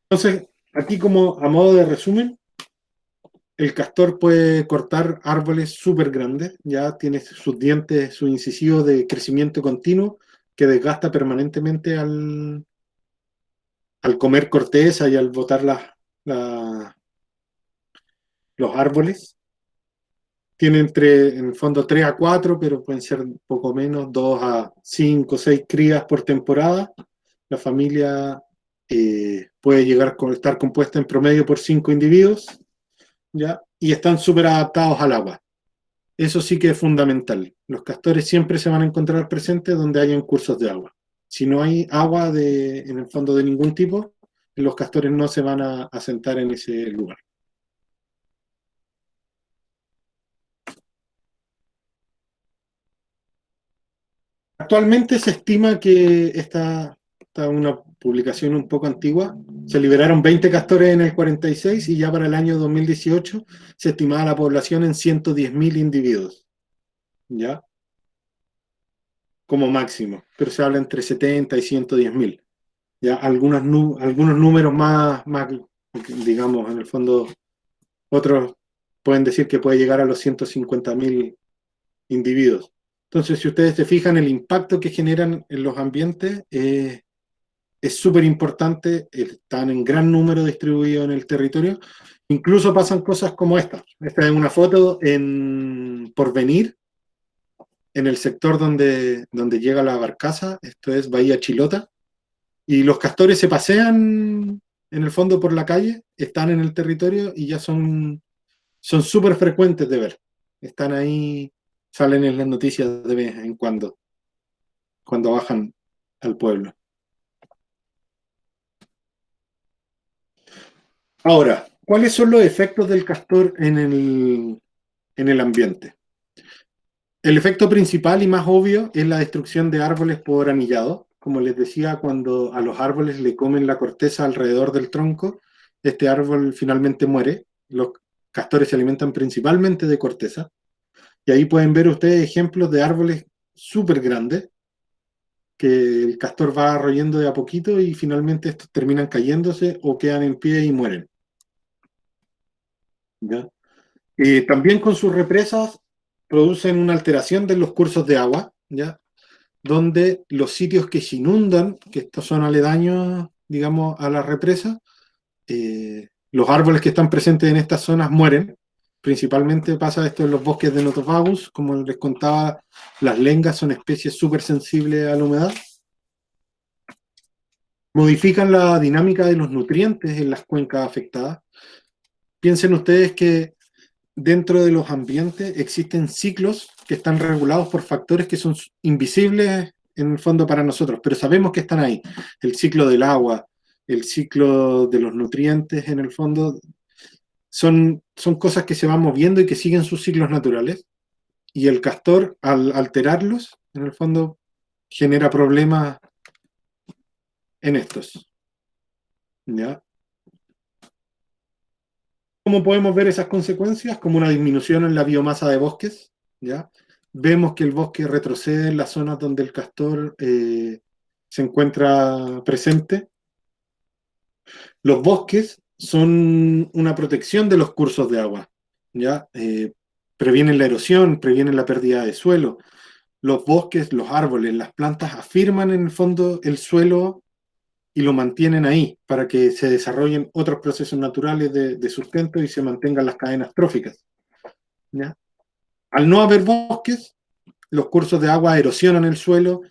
Entonces, aquí como a modo de resumen, el castor puede cortar árboles súper grandes, ya tiene sus dientes, su incisivo de crecimiento continuo que desgasta permanentemente al comer corteza y al botar los árboles. Tiene en el fondo 3 a 4, pero pueden ser un poco menos, 2 a 5, 6 crías por temporada. La familia puede llegar a estar compuesta en promedio por 5 individuos, ¿ya? Y están súper adaptados al agua. Eso sí que es fundamental. Los castores siempre se van a encontrar presentes donde hayan cursos de agua. Si no hay agua en el fondo de ningún tipo, los castores no se van a asentar en ese lugar. Actualmente se estima que esta una publicación un poco antigua, se liberaron 20 castores en el 46 y ya para el año 2018 se estimaba la población en 110.000 individuos, ¿ya? Como máximo, pero se habla entre 70 y 110.000. Ya algunos números más, digamos, en el fondo, otros pueden decir que puede llegar a los 150.000 individuos. Entonces, si ustedes se fijan, el impacto que generan en los ambientes es súper importante, están en gran número distribuidos en el territorio. Incluso pasan cosas como esta. Esta es una foto en Porvenir, en el sector donde llega la barcaza, esto es Bahía Chilota, y los castores se pasean en el fondo por la calle, están en el territorio y ya son súper frecuentes de ver. Están ahí, salen en las noticias de vez en cuando bajan al pueblo. Ahora, ¿cuáles son los efectos del castor en el ambiente? El efecto principal y más obvio es la destrucción de árboles por anillado. Como les decía, cuando a los árboles le comen la corteza alrededor del tronco, este árbol finalmente muere. Los castores se alimentan principalmente de corteza. Y ahí pueden ver ustedes ejemplos de árboles súper grandes que el castor va royendo de a poquito y finalmente estos terminan cayéndose o quedan en pie y mueren. ¿Ya? También con sus represas producen una alteración de los cursos de agua, ¿ya? Donde los sitios que se inundan, que estos son aledaños, digamos, a la represa, los árboles que están presentes en estas zonas mueren. Principalmente pasa esto en los bosques de Nothofagus, como les contaba, las lengas son especies súper sensibles a la humedad. Modifican la dinámica de los nutrientes en las cuencas afectadas. Piensen ustedes que dentro de los ambientes existen ciclos que están regulados por factores que son invisibles en el fondo para nosotros, pero sabemos que están ahí. El ciclo del agua, el ciclo de los nutrientes en el fondo, son cosas que se van moviendo y que siguen sus ciclos naturales. Y el castor, al alterarlos, en el fondo, genera problemas en estos. ¿Ya? ¿Cómo podemos ver esas consecuencias? Como una disminución en la biomasa de bosques. ¿Ya? Vemos que el bosque retrocede en las zonas donde el castor se encuentra presente. Los bosques son una protección de los cursos de agua. ¿Ya? Previenen la erosión, previenen la pérdida de suelo. Los bosques, los árboles, las plantas afirman en el fondo el suelo y lo mantienen ahí para que se desarrollen otros procesos naturales de sustento y se mantengan las cadenas tróficas. ¿Ya? Al no haber bosques, los cursos de agua erosionan el suelo,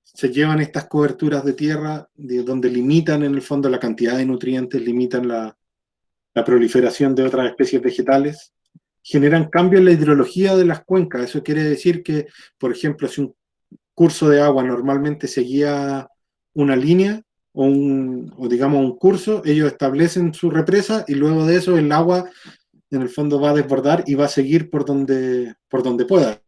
se llevan estas coberturas de tierra donde limitan en el fondo la cantidad de nutrientes, limitan la proliferación de otras especies vegetales, generan cambios en la hidrología de las cuencas. Eso quiere decir que, por ejemplo, si un curso de agua normalmente seguía una línea o digamos un curso, ellos establecen su represa y luego de eso el agua en el fondo va a desbordar y va a seguir por donde pueda.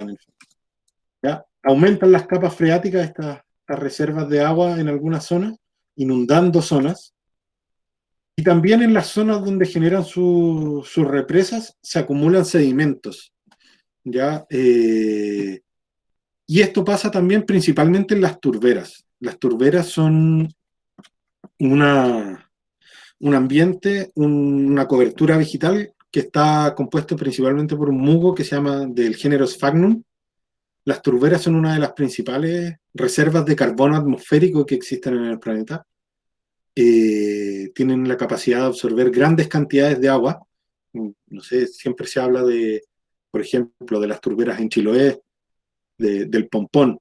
¿Ya? Aumentan las capas freáticas, estas reservas de agua en algunas zonas, inundando zonas. Y también en las zonas donde generan sus represas se acumulan sedimentos. ¿Ya? Y esto pasa también principalmente en las turberas. Las turberas son un ambiente, una cobertura vegetal que está compuesto principalmente por un musgo que se llama del género Sphagnum. Las turberas son una de las principales reservas de carbono atmosférico que existen en el planeta. Tienen la capacidad de absorber grandes cantidades de agua. No sé, siempre se habla de, por ejemplo, de las turberas en Chiloé, del Pompón,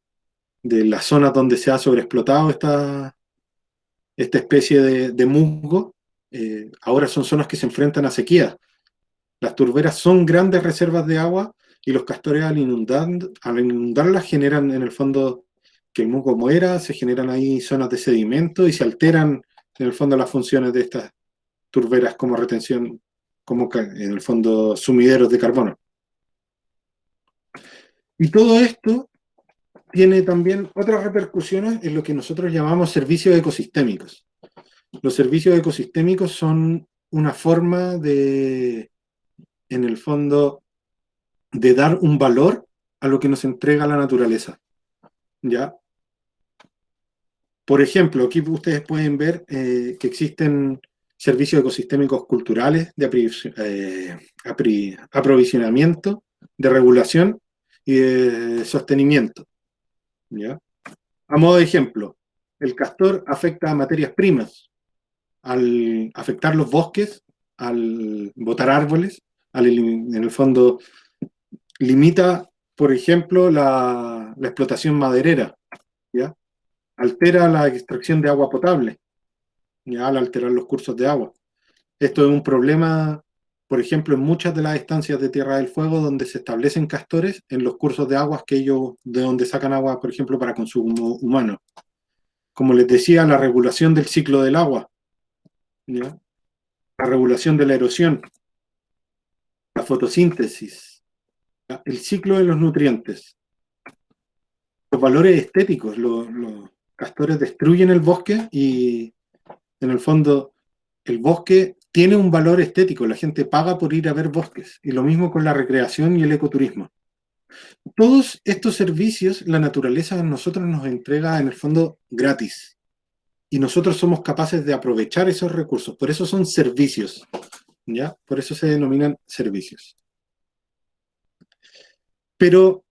de las zonas donde se ha sobreexplotado esta especie de musgo. Ahora son zonas que se enfrentan a sequía. Las turberas son grandes reservas de agua y los castores al inundarlas generan en el fondo que el musgo muera, se generan ahí zonas de sedimento y se alteran en el fondo las funciones de estas turberas como retención, como en el fondo sumideros de carbono. Y todo esto tiene también otras repercusiones en lo que nosotros llamamos servicios ecosistémicos. Los servicios ecosistémicos son una forma de, en el fondo, de dar un valor a lo que nos entrega la naturaleza. ¿Ya? Por ejemplo, aquí ustedes pueden ver que existen servicios ecosistémicos culturales de aprovisionamiento, de regulación y de sostenimiento. ¿Ya? A modo de ejemplo, el castor afecta a materias primas, al afectar los bosques, al botar árboles, en el fondo limita, por ejemplo, la explotación maderera, ¿ya? Altera la extracción de agua potable, ¿ya? Al alterar los cursos de agua. Esto es un problema, por ejemplo, en muchas de las estancias de Tierra del Fuego donde se establecen castores en los cursos de aguas que ellos, de donde sacan agua, por ejemplo, para consumo humano. Como les decía, la regulación del ciclo del agua, ¿ya? La regulación de la erosión, la fotosíntesis, ¿ya? El ciclo de los nutrientes, los valores estéticos. Los castores destruyen el bosque y en el fondo el bosque tiene un valor estético, la gente paga por ir a ver bosques, y lo mismo con la recreación y el ecoturismo. Todos estos servicios la naturaleza a nosotros nos entrega en el fondo gratis, y nosotros somos capaces de aprovechar esos recursos, por eso son servicios, ¿ya? Por eso se denominan servicios. Pero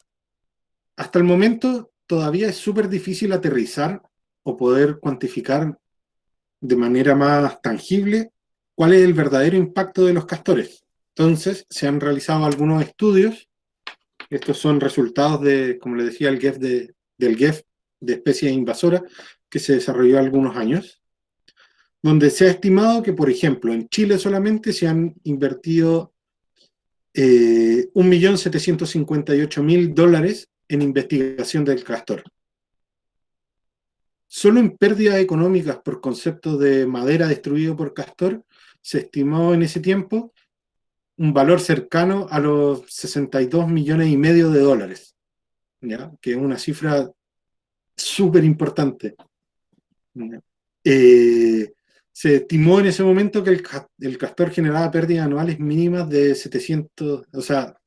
hasta el momento todavía es súper difícil aterrizar o poder cuantificar de manera más tangible cuál es el verdadero impacto de los castores. Entonces, se han realizado algunos estudios. Estos son resultados de, como le decía, del GEF de especies invasoras que se desarrolló algunos años, donde se ha estimado que, por ejemplo, en Chile solamente se han invertido $1.758.000 en investigación del castor. Solo en pérdidas económicas por concepto de madera destruido por castor, se estimó en ese tiempo un valor cercano a los 62,5 millones de dólares, ¿ya? Que es una cifra súper importante. Eh, Se estimó en ese momento que el castor generaba pérdidas anuales mínimas de 700, o sea,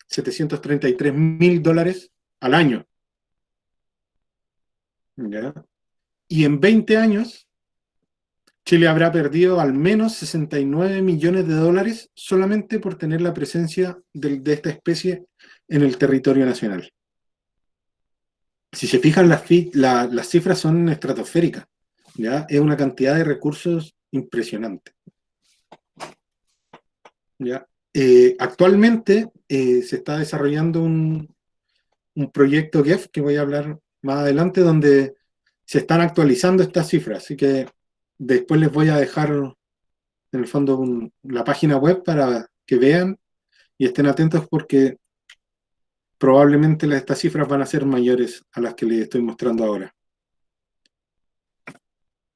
$733.000 al año. ¿Ya? Y en 20 años, Chile habrá perdido al menos $69 millones solamente por tener la presencia de esta especie en el territorio nacional. Si se fijan, las cifras son estratosféricas. ¿Ya? Es una cantidad de recursos impresionante. ¿Ya? Actualmente se está desarrollando un proyecto GEF, que voy a hablar más adelante, donde se están actualizando estas cifras. Así que después les voy a dejar, en el fondo, la página web para que vean y estén atentos, porque probablemente estas cifras van a ser mayores a las que les estoy mostrando ahora.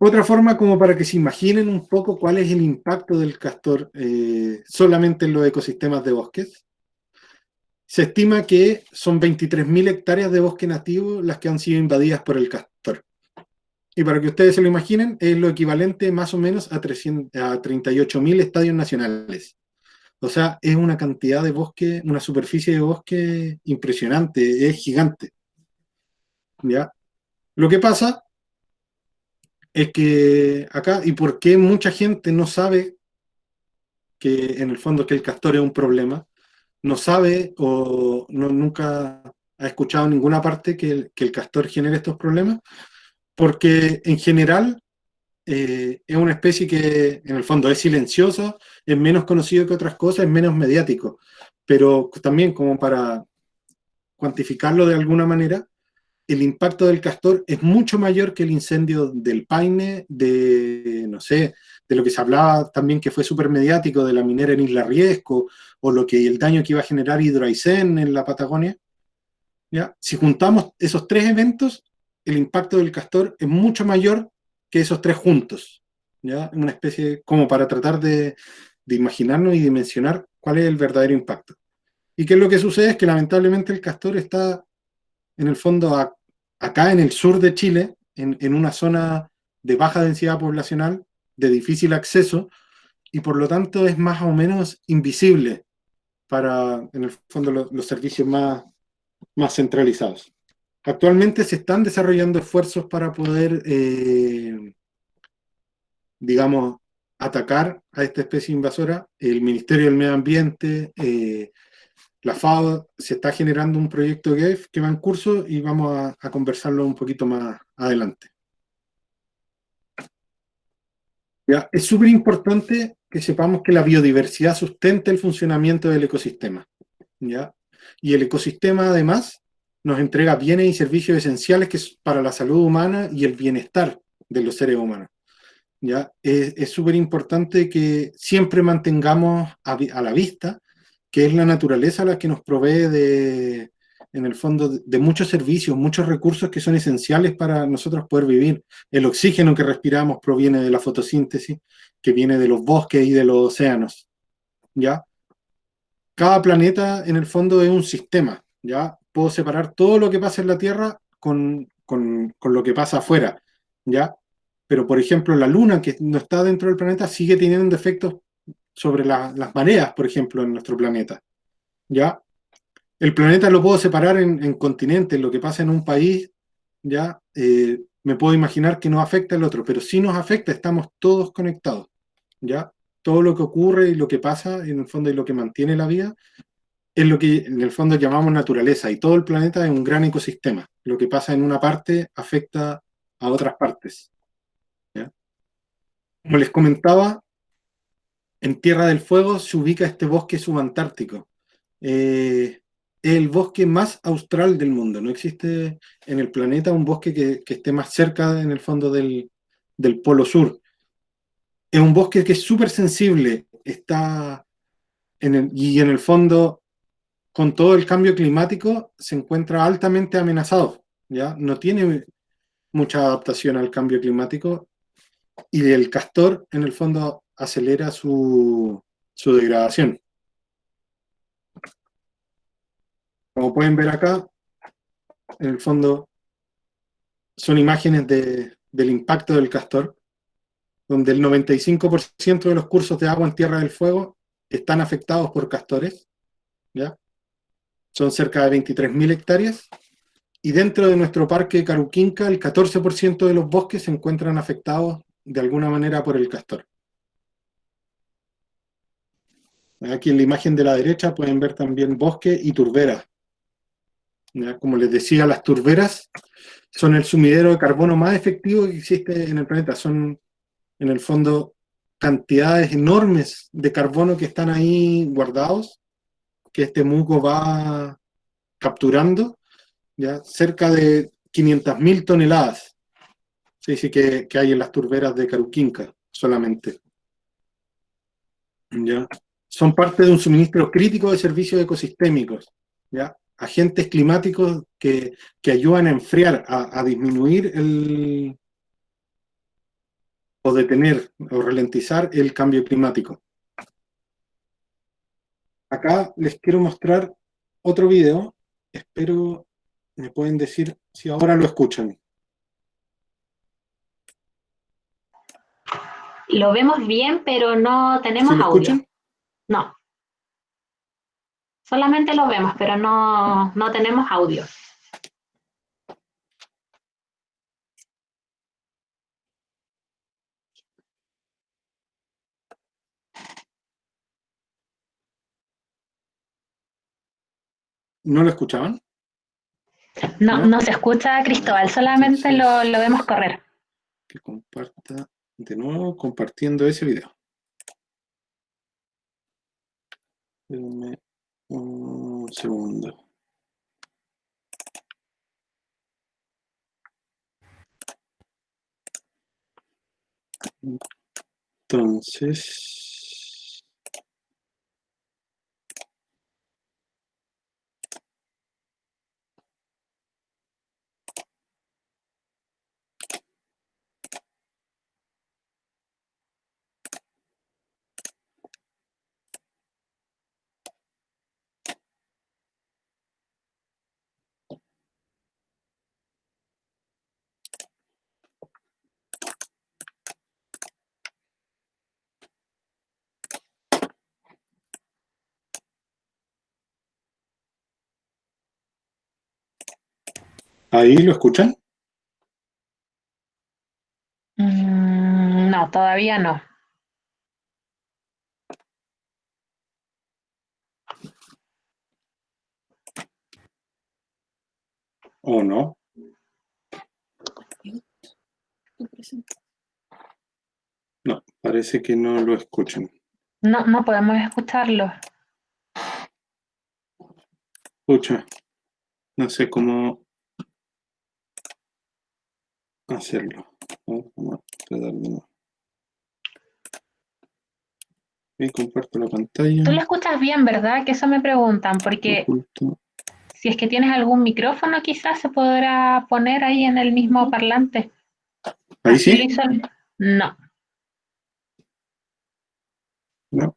Otra forma, como para que se imaginen un poco cuál es el impacto del castor solamente en los ecosistemas de bosques. Se estima que son 23.000 hectáreas de bosque nativo las que han sido invadidas por el castor. Y para que ustedes se lo imaginen, es lo equivalente más o menos a 38.000 estadios nacionales. O sea, es una cantidad de bosque, una superficie de bosque impresionante, es gigante. ¿Ya? Lo que pasa es que acá, y por qué mucha gente no sabe que en el fondo que el castor es un problema, no sabe o nunca ha escuchado en ninguna parte que el castor genere estos problemas, porque en general es una especie que en el fondo es silenciosa, es menos conocido que otras cosas, es menos mediático, pero también, como para cuantificarlo de alguna manera, el impacto del castor es mucho mayor que el incendio del Paine, de, no sé, de lo que se hablaba también, que fue súper mediático, de la minera en Isla Riesco, o el daño que iba a generar Hidroaicén en la Patagonia. ¿Ya? Si juntamos esos tres eventos, el impacto del castor es mucho mayor que esos tres juntos. ¿Ya? Una especie como para tratar de imaginarnos y dimensionar cuál es el verdadero impacto. ¿Y qué es lo que sucede? Es que lamentablemente el castor está en el fondo acá en el sur de Chile, en una zona de baja densidad poblacional, de difícil acceso, y por lo tanto es más o menos invisible para, en el fondo, los servicios más centralizados. Actualmente se están desarrollando esfuerzos para poder, digamos, atacar a esta especie invasora. El Ministerio del Medio Ambiente, la FAO, se está generando un proyecto GEF que va en curso, y vamos a conversarlo un poquito más adelante. ¿Ya? Es súper importante que sepamos que la biodiversidad sustenta el funcionamiento del ecosistema. ¿Ya? Y el ecosistema, además, nos entrega bienes y servicios esenciales que es para la salud humana y el bienestar de los seres humanos. ¿Ya? Es súper importante que siempre mantengamos a la vista que es la naturaleza la que nos provee en el fondo, de muchos servicios, muchos recursos que son esenciales para nosotros poder vivir. El oxígeno que respiramos proviene de la fotosíntesis, que viene de los bosques y de los océanos. ¿Ya? Cada planeta, en el fondo, es un sistema. ¿Ya? Puedo separar todo lo que pasa en la Tierra con lo que pasa afuera. ¿Ya? Pero, por ejemplo, la Luna, que no está dentro del planeta, sigue teniendo efectos sobre las mareas, por ejemplo, en nuestro planeta. ¿Ya? El planeta lo puedo separar en continentes. Lo que pasa en un país, ¿ya? Me puedo imaginar que no afecta al otro, pero sí nos afecta, estamos todos conectados. ¿Ya? Todo lo que ocurre y lo que pasa, en el fondo, y lo que mantiene la vida, es lo que en el fondo llamamos naturaleza, y todo el planeta es un gran ecosistema. Lo que pasa en una parte afecta a otras partes. ¿Ya? Como les comentaba, en Tierra del Fuego se ubica este bosque subantártico. Es el bosque más austral del mundo. No existe en el planeta un bosque que esté más cerca, en el fondo, del polo sur. Es un bosque que es súper sensible, está y en el fondo, con todo el cambio climático, se encuentra altamente amenazado. ¿Ya? No tiene mucha adaptación al cambio climático, y el castor, en el fondo, acelera su degradación. Como pueden ver acá, en el fondo son imágenes del impacto del castor, donde el 95% de los cursos de agua en Tierra del Fuego están afectados por castores, ¿ya? Son cerca de 23.000 hectáreas, y dentro de nuestro parque Caruquinca, el 14% de los bosques se encuentran afectados de alguna manera por el castor. Aquí en la imagen de la derecha pueden ver también bosque y turberas. ¿Ya? Como les decía, las turberas son el sumidero de carbono más efectivo que existe en el planeta. Son, en el fondo, cantidades enormes de carbono que están ahí guardados, que este musgo va capturando, ¿ya? Cerca de 500.000 toneladas. Sí, sí que hay en las turberas de Caruquinca solamente. ¿Ya? Son parte de un suministro crítico de servicios ecosistémicos, ¿ya? Agentes climáticos que ayudan a enfriar, a disminuir o detener o ralentizar el cambio climático. Acá les quiero mostrar otro video. Espero me pueden decir si ahora lo escuchan. Lo vemos bien, pero no tenemos ¿Sí lo audio. escuchan? No. Solamente lo vemos, pero no tenemos audio. ¿No lo escuchaban? No se escucha, Cristóbal, solamente Entonces, lo vemos correr. que comparta de nuevo compartiendo ese video. Espérenme un segundo. Entonces, ¿ahí lo escuchan? No, todavía no. ¿O no? No, parece que no lo escuchan. No podemos escucharlo. Escucha, no sé cómo hacerlo. Vamos a darle. Y comparto la pantalla. Tú lo escuchas bien, ¿verdad? Que eso me preguntan, porque Oculto. si es que tienes algún micrófono, quizás se podrá poner ahí en el mismo parlante. ¿Ahí sí? No. No.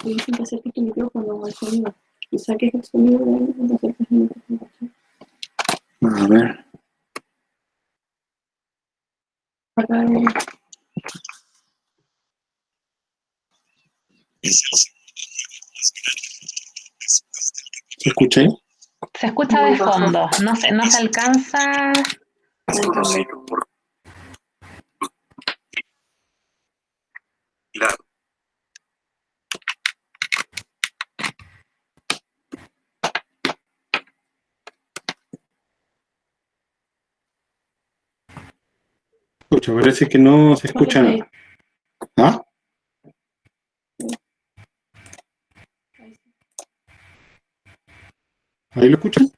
Dicen que acerques tu micrófono al sonido. Y saques el sonido de ahí cuando acerques el micrófono. A ver. Acá ¿Se escucha ahí? Se escucha de fondo. No se alcanza. Escucha, parece que no se escucha nada. ¿Ah? ¿Ahí lo escuchan?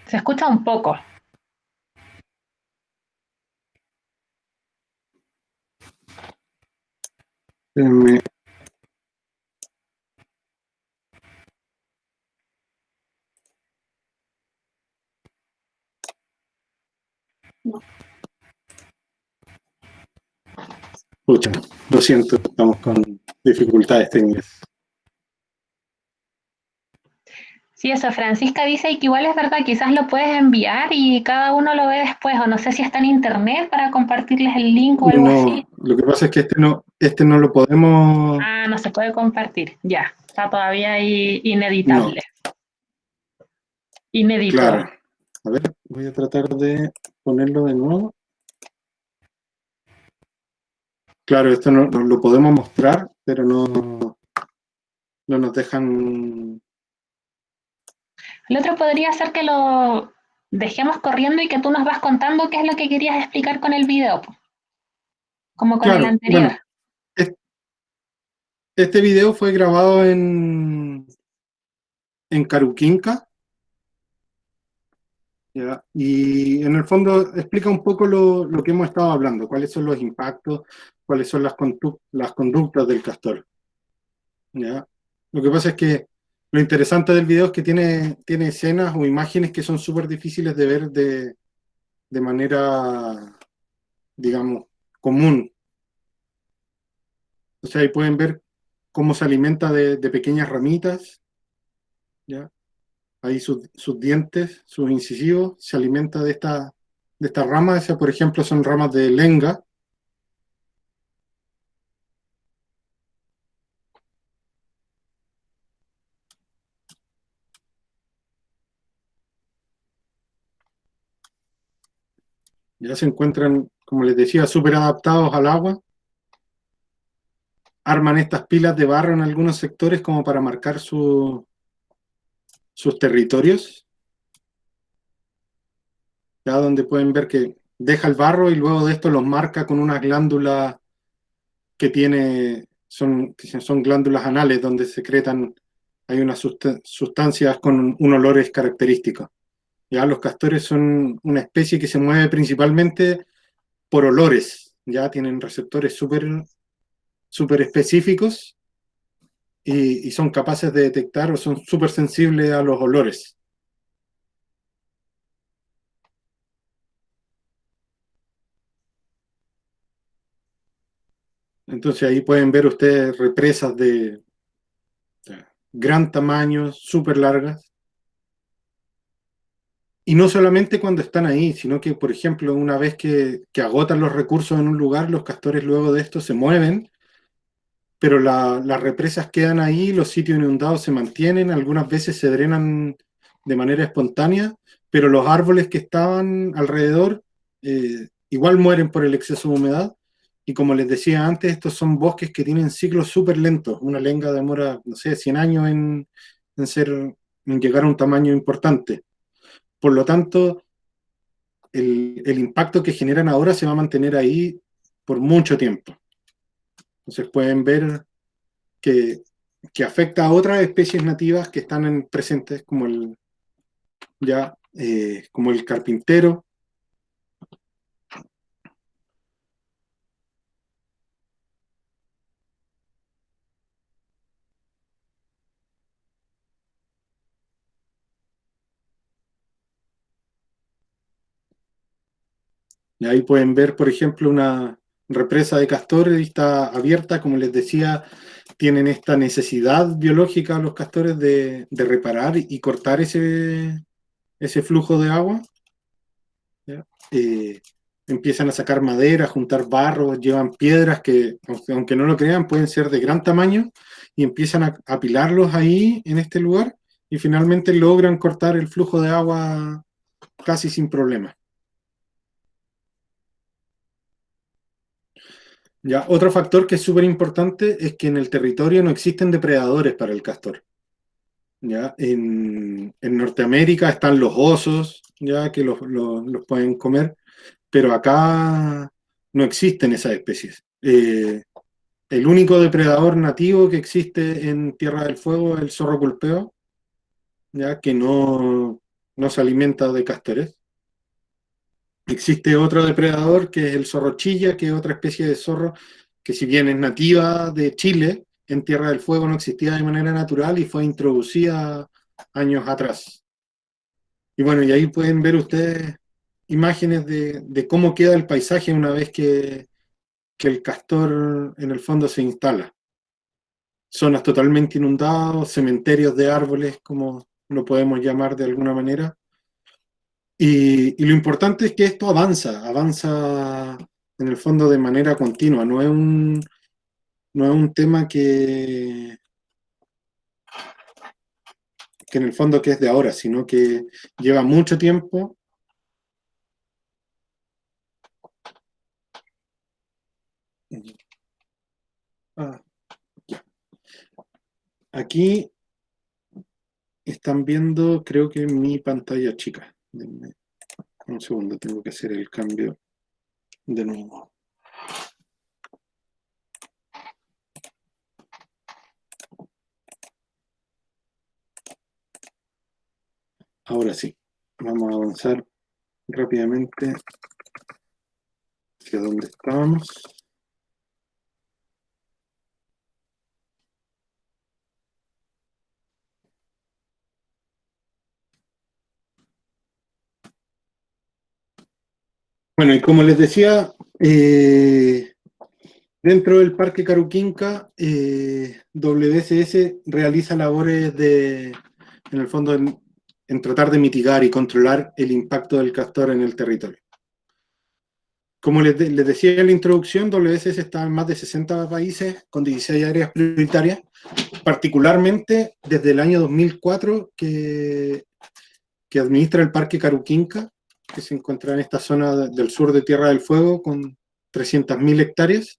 Se escucha un poco. Espérenme. Escucha, lo siento, estamos con dificultades técnicas. Sí, eso, Francisca dice y que igual es verdad, quizás lo puedes enviar y cada uno lo ve después, o no sé si está en internet para compartirles el link o algo así. No, lo que pasa es que este no lo podemos, Ah, no se puede compartir, ya, está todavía ahí no, ineditable, inédito. claro. A ver, voy a tratar de ponerlo de nuevo. Claro, esto no lo podemos mostrar, pero no nos dejan. El otro podría ser que lo dejemos corriendo y que tú nos vas contando qué es lo que querías explicar con el video, como con el Claro, anterior. bueno, este video fue grabado en Caruquinca, ¿ya? Y en el fondo explica un poco lo que hemos estado hablando, cuáles son los impactos, cuáles son las conductas del castor, ¿ya? Lo que pasa es que lo interesante del video es que tiene escenas o imágenes que son súper difíciles de ver de manera, digamos, común. O sea, ahí pueden ver cómo se alimenta de pequeñas ramitas, ¿ya? Ahí sus dientes, sus incisivos, se alimenta de esta rama. Esas, por ejemplo, son ramas de lenga. Ya se encuentran, como les decía, súper adaptados al agua. Arman estas pilas de barro en algunos sectores como para marcar sus territorios, ya donde pueden ver que deja el barro y luego de esto los marca con unas glándulas que que son glándulas anales donde secretan, hay unas sustancias con un olores característicos. Ya los castores son una especie que se mueve principalmente por olores, ya tienen receptores súper específicos y son capaces de detectar o son súper sensibles a los olores. Entonces ahí pueden ver ustedes represas de gran tamaño, súper largas. Y no solamente cuando están ahí, sino que, por ejemplo, una vez que agotan los recursos en un lugar, los castores luego de esto se mueven, pero las represas quedan ahí, los sitios inundados se mantienen, algunas veces se drenan de manera espontánea, pero los árboles que estaban alrededor igual mueren por el exceso de humedad. Y como les decía antes, estos son bosques que tienen ciclos súper lentos. Una lenga demora, no sé, 100 años en llegar a un tamaño importante. Por lo tanto, el impacto que generan ahora se va a mantener ahí por mucho tiempo. Entonces pueden ver que, que afecta a otras especies nativas que están presentes, como el carpintero. Y ahí pueden ver, por ejemplo, una represa de castores y está abierta, como les decía, tienen esta necesidad biológica los castores de reparar y cortar ese flujo de agua. ¿Ya? Empiezan a sacar madera, juntar barro, llevan piedras que, aunque no lo crean, pueden ser de gran tamaño y empiezan a apilarlos ahí en este lugar y finalmente logran cortar el flujo de agua casi sin problema. Ya, otro factor que es súper importante es que en el territorio no existen depredadores para el castor. ¿Ya? En Norteamérica están los osos, ya que los pueden comer, pero acá no existen esas especies. El único depredador nativo que existe en Tierra del Fuego es el zorro culpeo, ya que no se alimenta de castores. Existe otro depredador que es el zorro chilla, que es otra especie de zorro que si bien es nativa de Chile, en Tierra del Fuego no existía de manera natural y fue introducida años atrás. Y bueno, y ahí pueden ver ustedes imágenes de cómo queda el paisaje una vez que el castor en el fondo se instala. Zonas totalmente inundadas, cementerios de árboles, como lo podemos llamar de alguna manera. Y lo importante es que esto avanza en el fondo de manera continua, no es un tema que en el fondo que es de ahora, sino que lleva mucho tiempo. Aquí están viendo, creo que mi pantalla chica. Denme un segundo, tengo que hacer el cambio de nuevo. Ahora sí, vamos a avanzar rápidamente hacia donde estábamos. Bueno, y como les decía, dentro del Parque Caruquinca, WSS realiza labores en el fondo, en tratar de mitigar y controlar el impacto del castor en el territorio. Como les decía en la introducción, WSS está en más de 60 países con 16 áreas prioritarias, particularmente desde el año 2004 que administra el Parque Caruquinca, que se encuentra en esta zona del sur de Tierra del Fuego con 300.000 hectáreas.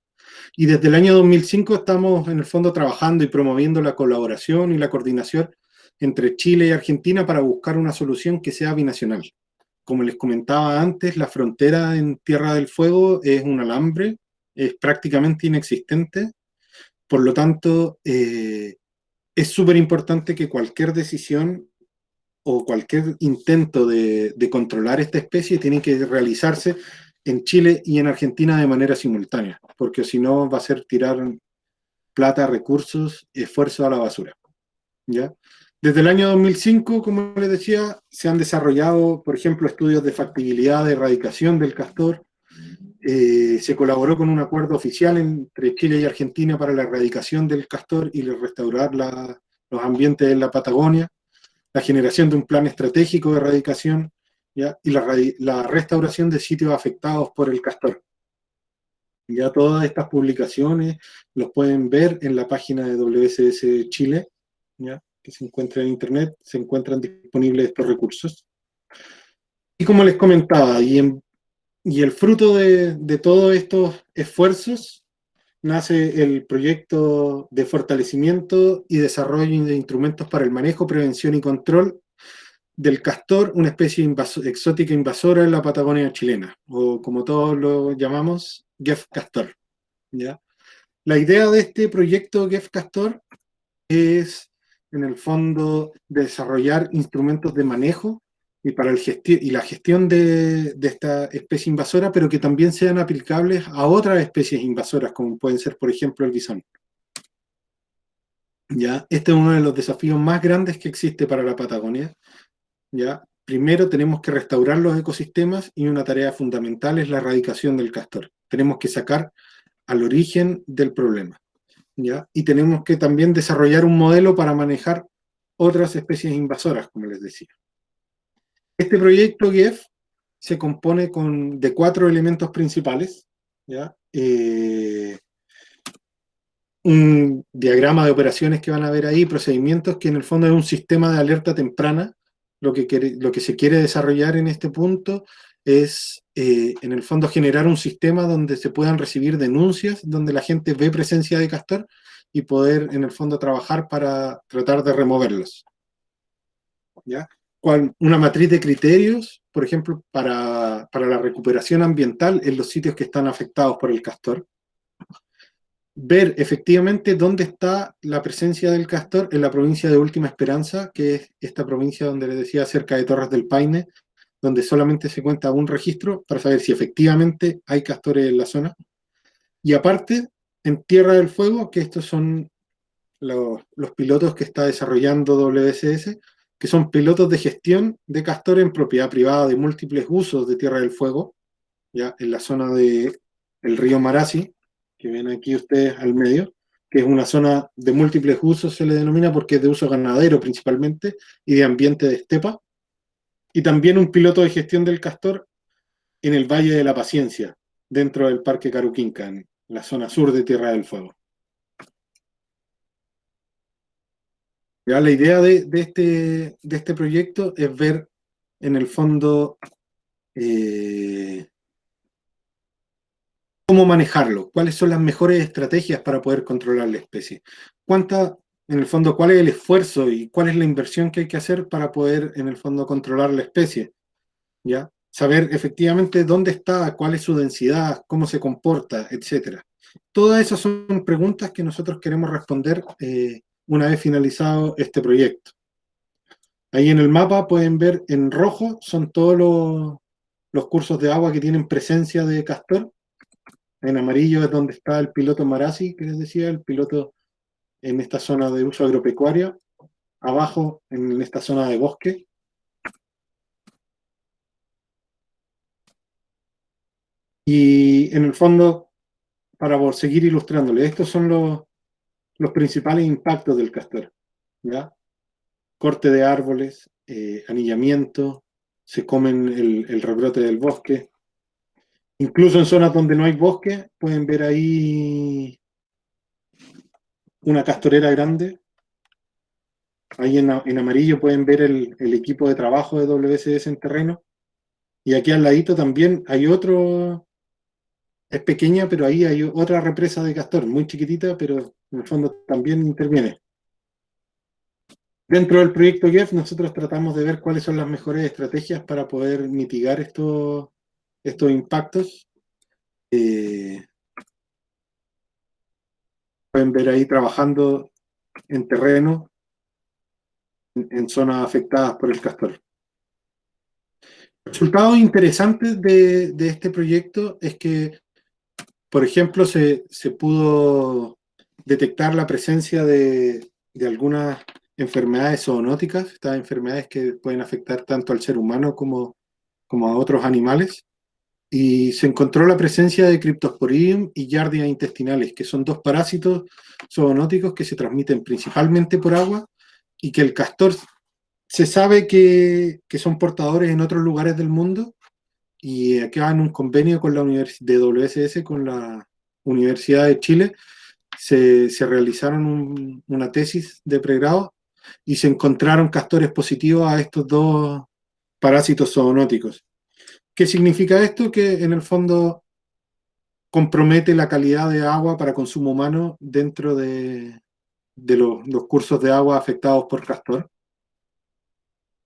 Y desde el año 2005 estamos en el fondo trabajando y promoviendo la colaboración y la coordinación entre Chile y Argentina para buscar una solución que sea binacional. Como les comentaba antes, la frontera en Tierra del Fuego es un alambre, es prácticamente inexistente, por lo tanto, es súper importante que cualquier decisión o cualquier intento de controlar esta especie tiene que realizarse en Chile y en Argentina de manera simultánea, porque si no va a ser tirar plata, recursos, esfuerzo a la basura, ¿ya? Desde el año 2005, como les decía, se han desarrollado, por ejemplo, estudios de factibilidad de erradicación del castor. Se colaboró con un acuerdo oficial entre Chile y Argentina para la erradicación del castor y restaurar los ambientes en la Patagonia, la generación de un plan estratégico de erradicación, ¿ya? Y la restauración de sitios afectados por el castor. Ya todas estas publicaciones los pueden ver en la página de WSS Chile, ¿ya? Que se encuentra en internet, se encuentran disponibles estos recursos. Y como les comentaba, y el fruto de todos estos esfuerzos nace el proyecto de fortalecimiento y desarrollo de instrumentos para el manejo, prevención y control del castor, una especie exótica invasora en la Patagonia chilena, o como todos lo llamamos, GEF Castor, ¿ya? La idea de este proyecto GEF Castor es, en el fondo, desarrollar instrumentos de manejo y para la gestión de esta especie invasora, pero que también sean aplicables a otras especies invasoras, como pueden ser, por ejemplo, el bisón. ¿Ya? Este es uno de los desafíos más grandes que existe para la Patagonia. ¿Ya? Primero tenemos que restaurar los ecosistemas y una tarea fundamental es la erradicación del castor. Tenemos que sacar al origen del problema, ¿ya? Y tenemos que también desarrollar un modelo para manejar otras especies invasoras, como les decía. Este proyecto GEF se compone de 4 elementos principales, ¿ya? Un diagrama de operaciones que van a ver ahí, procedimientos que en el fondo es un sistema de alerta temprana. Lo que se quiere desarrollar en este punto es, en el fondo, generar un sistema donde se puedan recibir denuncias, donde la gente ve presencia de castor y poder, en el fondo, trabajar para tratar de removerlos, ¿ya? Una matriz de criterios, por ejemplo, para la recuperación ambiental en los sitios que están afectados por el castor. Ver efectivamente dónde está la presencia del castor en la provincia de Última Esperanza, que es esta provincia donde les decía, cerca de Torres del Paine, donde solamente se cuenta un registro para saber si efectivamente hay castores en la zona. Y aparte, en Tierra del Fuego, que estos son los pilotos que está desarrollando WSS, que son pilotos de gestión de castor en propiedad privada de múltiples usos de Tierra del Fuego, ya en la zona del río Marasi, que ven aquí ustedes al medio, que es una zona de múltiples usos, se le denomina porque es de uso ganadero principalmente y de ambiente de estepa. Y también un piloto de gestión del castor en el Valle de la Paciencia, dentro del Parque Caruquinca, en la zona sur de Tierra del Fuego. Ya, la idea de este proyecto es ver, en el fondo, cómo manejarlo, cuáles son las mejores estrategias para poder controlar la especie. En el fondo, cuál es el esfuerzo y cuál es la inversión que hay que hacer para poder, en el fondo, controlar la especie. ¿Ya? Saber efectivamente dónde está, cuál es su densidad, cómo se comporta, etc. Todas esas son preguntas que nosotros queremos responder una vez finalizado este proyecto. Ahí en el mapa pueden ver en rojo son todos los cursos de agua que tienen presencia de castor. En amarillo es donde está el piloto Marasi, que les decía, el piloto en esta zona de uso agropecuario. Abajo, en esta zona de bosque. Y en el fondo, para seguir ilustrándole, estos son los principales impactos del castor. ¿Ya? Corte de árboles, anillamiento, se comen el rebrote del bosque. Incluso en zonas donde no hay bosque, pueden ver ahí una castorera grande. Ahí en amarillo pueden ver el equipo de trabajo de WCS en terreno. Y aquí al ladito también hay otro, es pequeña, pero ahí hay otra represa de castor, muy chiquitita, pero en el fondo también interviene. Dentro del proyecto GEF nosotros tratamos de ver cuáles son las mejores estrategias para poder mitigar estos impactos. Pueden ver ahí trabajando en terreno, en zonas afectadas por el castor. Resultados interesantes de este proyecto es que, por ejemplo, se pudo detectar la presencia de algunas enfermedades zoonóticas, estas enfermedades que pueden afectar tanto al ser humano como a otros animales, y se encontró la presencia de Cryptosporidium y Giardia intestinales, que son dos parásitos zoonóticos que se transmiten principalmente por agua y que el castor se sabe que son portadores en otros lugares del mundo, y acá en un convenio con la de WSS con la Universidad de Chile se realizaron una tesis de pregrado y se encontraron castores positivos a estos dos parásitos zoonóticos. ¿Qué significa esto? Que en el fondo compromete la calidad de agua para consumo humano dentro de los cursos de agua afectados por castor.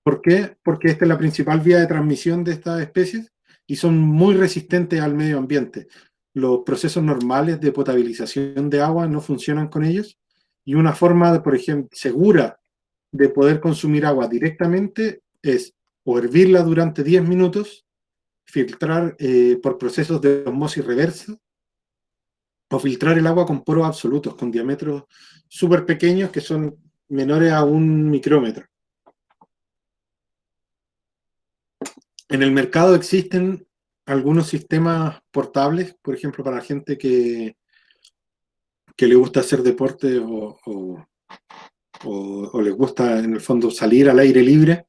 ¿Por qué? Porque esta es la principal vía de transmisión de estas especies y son muy resistentes al medio ambiente. Los procesos normales de potabilización de agua no funcionan con ellos, y una forma, por ejemplo, segura de poder consumir agua directamente es o hervirla durante 10 minutos, filtrar por procesos de osmosis reversa, o filtrar el agua con poros absolutos, con diámetros súper pequeños que son menores a 1 micrómetro. En el mercado existen algunos sistemas portables, por ejemplo, para gente que le gusta hacer deporte o les gusta, en el fondo, salir al aire libre.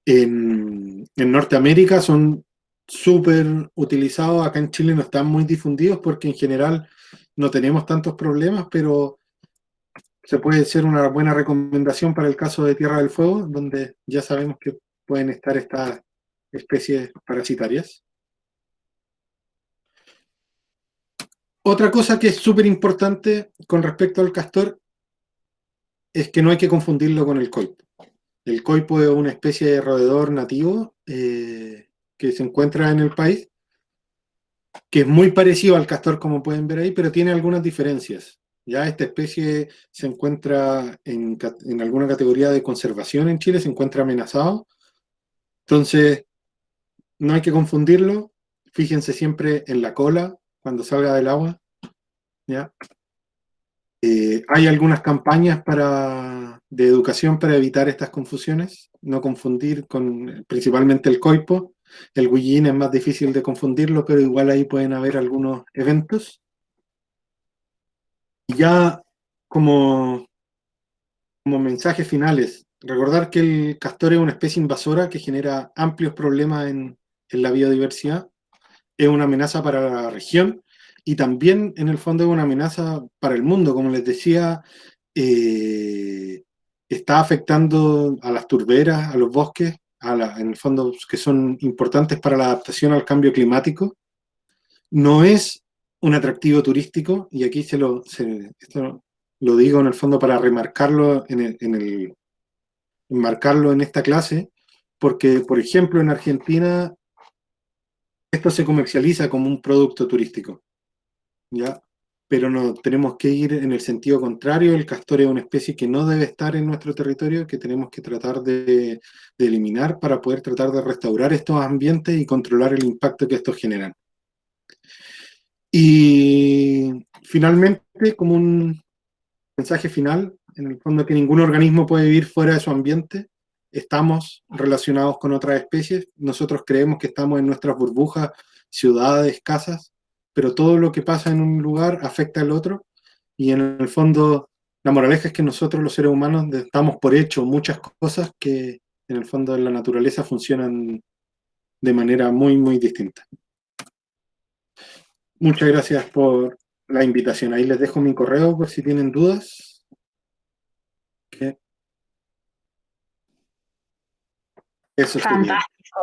En Norteamérica son súper utilizados, acá en Chile no están muy difundidos porque en general no tenemos tantos problemas, pero se puede ser una buena recomendación para el caso de Tierra del Fuego, donde ya sabemos que pueden estar estas especies parasitarias. Otra cosa que es súper importante con respecto al castor es que no hay que confundirlo con el coipo. El coipo es una especie de roedor nativo que se encuentra en el país, que es muy parecido al castor, como pueden ver ahí, pero tiene algunas diferencias. Ya esta especie se encuentra en alguna categoría de conservación en Chile, se encuentra amenazado. Entonces, no hay que confundirlo. Fíjense siempre en la cola cuando salga del agua. ¿Ya? Hay algunas campañas de educación para evitar estas confusiones, no confundir con principalmente el coipo. El huillín es más difícil de confundirlo, pero igual ahí pueden haber algunos eventos. Y ya como mensajes finales, recordar que el castor es una especie invasora que genera amplios problemas en la biodiversidad, es una amenaza para la región y también en el fondo es una amenaza para el mundo. Como les decía, está afectando a las turberas, a los bosques, en el fondo que son importantes para la adaptación al cambio climático. No es un atractivo turístico, y aquí esto lo digo en el fondo para remarcarlo enmarcarlo en esta clase, porque, por ejemplo, en Argentina esto se comercializa como un producto turístico, ¿ya? Pero no tenemos que ir en el sentido contrario. El castor es una especie que no debe estar en nuestro territorio, que tenemos que tratar de eliminar para poder tratar de restaurar estos ambientes y controlar el impacto que estos generan. Y finalmente, como un mensaje final, en el fondo que ningún organismo puede vivir fuera de su ambiente, estamos relacionados con otras especies, nosotros creemos que estamos en nuestras burbujas, ciudades, casas, pero todo lo que pasa en un lugar afecta al otro, y en el fondo la moraleja es que nosotros los seres humanos damos por hecho muchas cosas que en el fondo en la naturaleza funcionan de manera muy, muy distinta. Muchas gracias por la invitación. Ahí les dejo mi correo por si tienen dudas. Eso sería. Fantástico.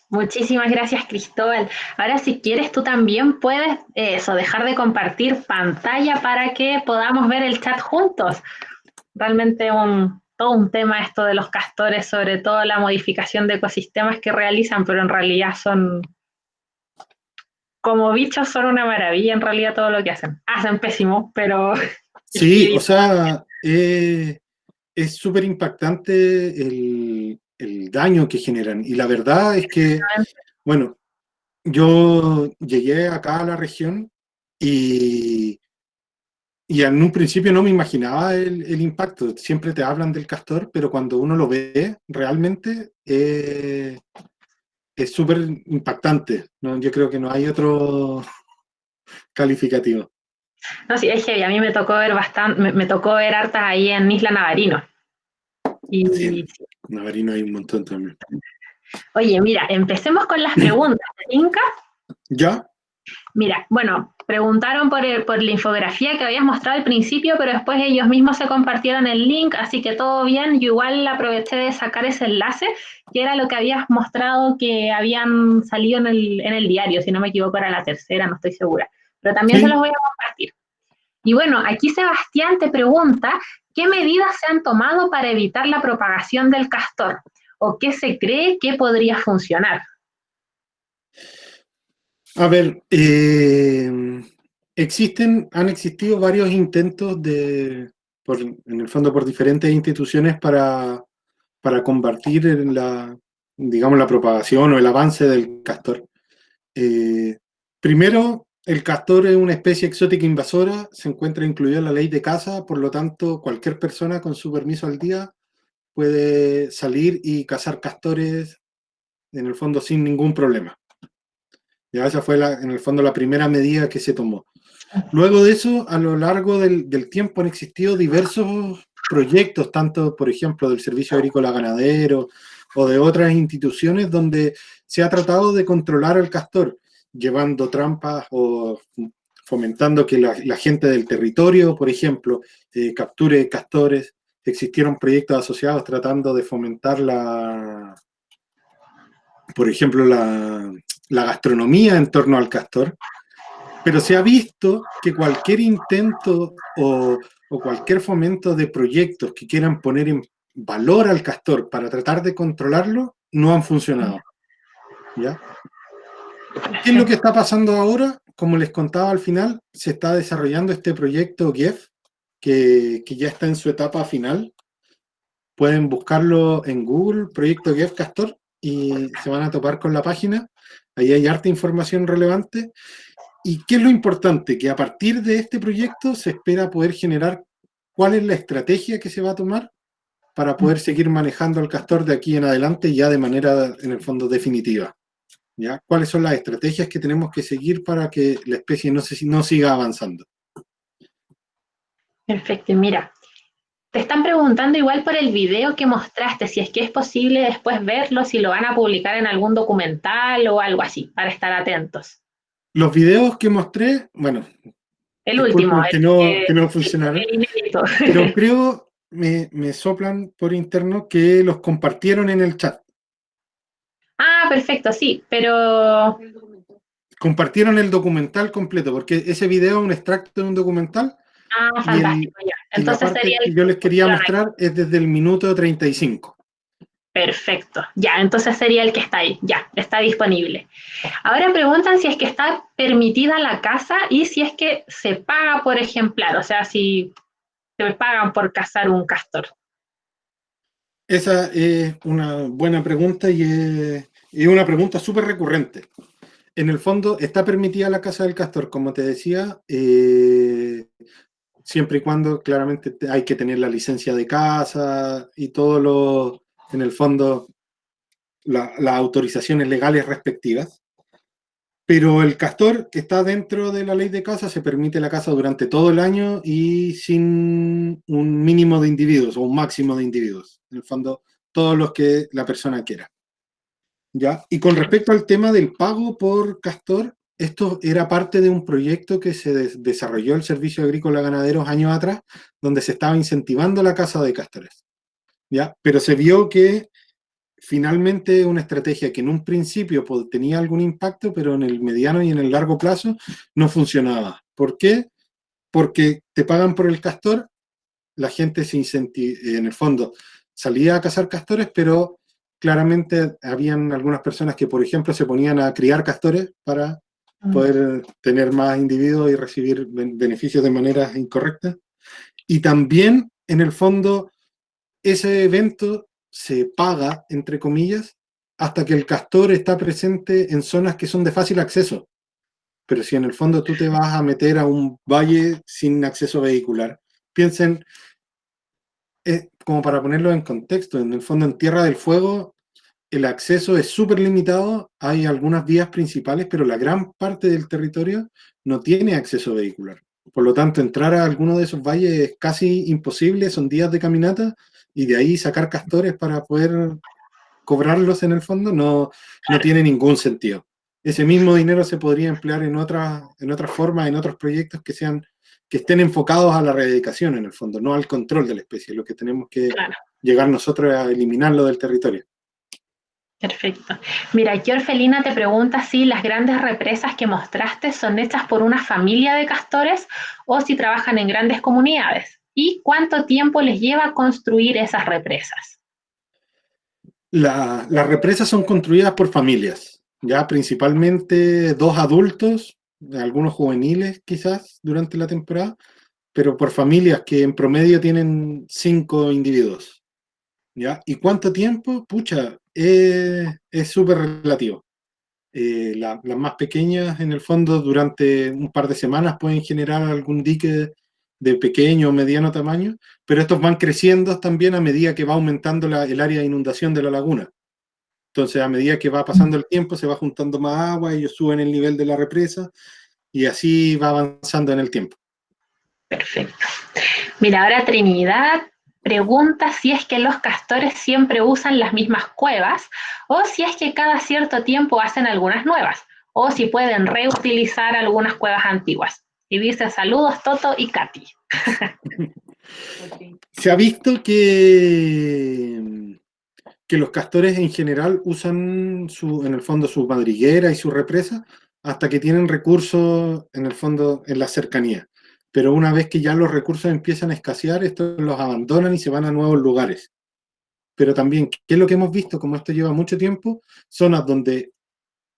Muchísimas gracias, Cristóbal. Ahora, si quieres, tú también puedes dejar de compartir pantalla para que podamos ver el chat juntos. Realmente todo un tema esto de los castores, sobre todo la modificación de ecosistemas que realizan, pero en realidad son, como bichos, son una maravilla en realidad todo lo que hacen. Hacen pésimo, pero... Sí, o sea, es súper impactante el daño que generan. Y la verdad es que, bueno, yo llegué acá a la región y en un principio no me imaginaba el impacto. Siempre te hablan del castor, pero cuando uno lo ve realmente es súper impactante, ¿no? Yo creo que no hay otro calificativo. No, sí, es heavy. A mí me tocó ver me tocó ver hartas ahí en Isla Navarino. Y Sí, en Navarino hay un montón también. oye, mira, empecemos con las preguntas. ¿Inca? ¿Ya? Mira, bueno, preguntaron por la infografía que habías mostrado al principio, pero después ellos mismos se compartieron el link, así que todo bien. Yo igual aproveché de sacar ese enlace, que era lo que habías mostrado que habían salido en el diario, si no me equivoco era la tercera, no estoy segura. Pero también se los voy a compartir. Y bueno, aquí Sebastián te pregunta, ¿qué medidas se han tomado para evitar la propagación del castor? ¿O qué se cree que podría funcionar? A ver, han existido varios intentos en el fondo por diferentes instituciones para combatir digamos, la propagación o el avance del castor. Primero, el castor es una especie exótica invasora, se encuentra incluida en la ley de caza, por lo tanto, cualquier persona con su permiso al día puede salir y cazar castores, en el fondo, sin ningún problema. Ya esa fue, en el fondo, la primera medida que se tomó. Luego de eso, a lo largo del tiempo han existido diversos proyectos, tanto, por ejemplo, del Servicio Agrícola Ganadero o de otras instituciones donde se ha tratado de controlar al castor, llevando trampas o fomentando que la gente del territorio, por ejemplo, capture castores. Existieron proyectos asociados tratando de fomentar por ejemplo, la gastronomía en torno al castor. Pero se ha visto que cualquier intento o cualquier fomento de proyectos que quieran poner en valor al castor para tratar de controlarlo, no han funcionado. ¿Ya? ¿Qué es lo que está pasando ahora? Como les contaba al final, se está desarrollando este proyecto GEF, que ya está en su etapa final. Pueden buscarlo en Google, proyecto GEF Castor, y se van a topar con la página. Ahí hay harta información relevante. ¿Y qué es lo importante? Que a partir de este proyecto se espera poder generar cuál es la estrategia que se va a tomar para poder seguir manejando el castor de aquí en adelante ya de manera, en el fondo, definitiva. ¿Ya? ¿Cuáles son las estrategias que tenemos que seguir para que la especie no siga avanzando? Perfecto, y mira, te están preguntando igual por el video que mostraste, si es que es posible después verlo, si lo van a publicar en algún documental o algo así, para estar atentos. Los videos que mostré, bueno, El último, disculpen que no funcionaron, el inédito. pero creo, me soplan por interno que los compartieron en el chat. Ah, perfecto, sí, pero... Compartieron el documental completo, porque ese video es un extracto de un documental Ah, y, fantástico, ya. y la Entonces parte sería que el yo que les quería pusieron ahí. mostrar es desde el minuto 35. Perfecto, ya, entonces sería el que está ahí, ya, está disponible. Ahora preguntan si es que está permitida la caza y si es que se paga por ejemplar, o sea, si se pagan por cazar un castor. Esa es una buena pregunta y es una pregunta súper recurrente. En el fondo, está permitida la caza del castor, como te decía, siempre y cuando claramente hay que tener la licencia de caza y todo lo, en el fondo, las autorizaciones legales respectivas. Pero el castor que está dentro de la ley de caza se permite la caza durante todo el año y sin un mínimo de individuos o un máximo de individuos. En el fondo, todos los que la persona quiera. ¿Ya? Y con respecto al tema del pago por castor, esto era parte de un proyecto que se desarrolló el Servicio Agrícola Ganaderos años atrás, donde se estaba incentivando la caza de castores. ¿Ya? Pero se vio que finalmente una estrategia que en un principio tenía algún impacto, pero en el mediano y en el largo plazo no funcionaba. ¿Por qué? Porque te pagan por el castor, la gente se en el fondo salía a cazar castores, pero claramente habían algunas personas que, por ejemplo, se ponían a criar castores para poder tener más individuos y recibir beneficios de manera incorrecta. Y también, en el fondo, ese evento se paga, entre comillas, hasta que el castor está presente en zonas que son de fácil acceso. Pero si en el fondo tú te vas a meter a un valle sin acceso vehicular, piensen, como para ponerlo en contexto, en el fondo en Tierra del Fuego el acceso es súper limitado, hay algunas vías principales, pero la gran parte del territorio no tiene acceso vehicular. Por lo tanto, entrar a alguno de esos valles es casi imposible, son días de caminata, y de ahí sacar castores para poder cobrarlos en el fondo no tiene ningún sentido. Ese mismo dinero se podría emplear en otras formas, en otros proyectos que estén enfocados a la erradicación en el fondo, no al control de la especie, lo que tenemos que llegar nosotros a eliminarlo del territorio. Perfecto. Mira, aquí Orfelina te pregunta si las grandes represas que mostraste son hechas por una familia de castores o si trabajan en grandes comunidades. ¿Y cuánto tiempo les lleva construir esas represas? Las represas son construidas por familias, ya principalmente 2 adultos, algunos juveniles quizás durante la temporada, pero por familias que en promedio tienen 5 individuos. ¿Ya? ¿Y cuánto tiempo? Pucha, es súper relativo. Las más pequeñas, en el fondo, durante un par de semanas pueden generar algún dique de pequeño o mediano tamaño, pero estos van creciendo también a medida que va aumentando el área de inundación de la laguna. Entonces, a medida que va pasando el tiempo, se va juntando más agua, ellos suben el nivel de la represa y así va avanzando en el tiempo. Perfecto. Mira, ahora Trinidad pregunta si es que los castores siempre usan las mismas cuevas o si es que cada cierto tiempo hacen algunas nuevas o si pueden reutilizar algunas cuevas antiguas. Y dice saludos Toto y Katy. Se ha visto que los castores en general usan en el fondo su madriguera y su represa hasta que tienen recursos en el fondo en la cercanía. Pero una vez que ya los recursos empiezan a escasear, estos los abandonan y se van a nuevos lugares. Pero también, ¿qué es lo que hemos visto? Como esto lleva mucho tiempo, zonas donde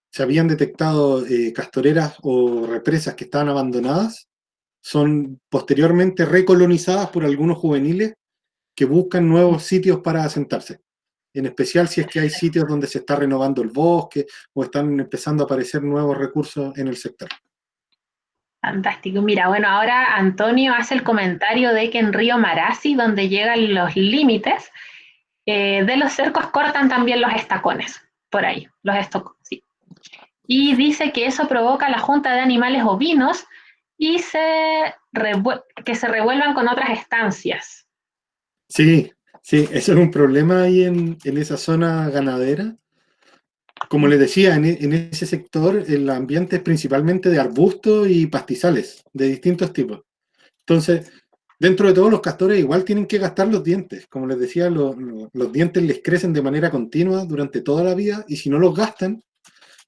se habían detectado castoreras o represas que estaban abandonadas, son posteriormente recolonizadas por algunos juveniles que buscan nuevos sitios para asentarse. En especial si es que hay sitios donde se está renovando el bosque o están empezando a aparecer nuevos recursos en el sector. Fantástico. Mira, bueno, ahora Antonio hace el comentario de que en Río Marasi, donde llegan los límites, de los cercos cortan también los estacones, por ahí, los estocos, sí. Y dice que eso provoca la junta de animales ovinos y que se revuelvan con otras estancias. Sí, sí, eso es un problema ahí en esa zona ganadera. Como les decía, en ese sector el ambiente es principalmente de arbustos y pastizales de distintos tipos. Entonces, dentro de todos los castores igual tienen que gastar los dientes. Como les decía, los dientes les crecen de manera continua durante toda la vida y si no los gastan,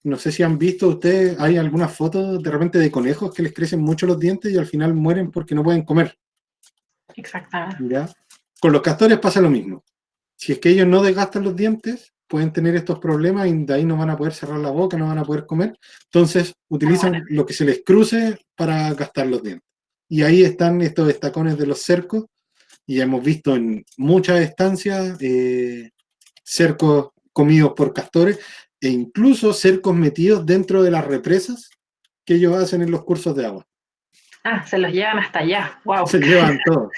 no sé si han visto ustedes, hay algunas fotos de repente de conejos que les crecen mucho los dientes y al final mueren porque no pueden comer. Exactamente. ¿Ya? Con los castores pasa lo mismo. Si es que ellos no desgastan los dientes, pueden tener estos problemas y de ahí no van a poder cerrar la boca, no van a poder comer. Entonces utilizan lo que se les cruce para gastar los dientes. Y ahí están estos estacones de los cercos, y hemos visto en muchas estancias cercos comidos por castores e incluso cercos metidos dentro de las represas que ellos hacen en los cursos de agua. Ah, se los llevan hasta allá. Wow. Se llevan todo.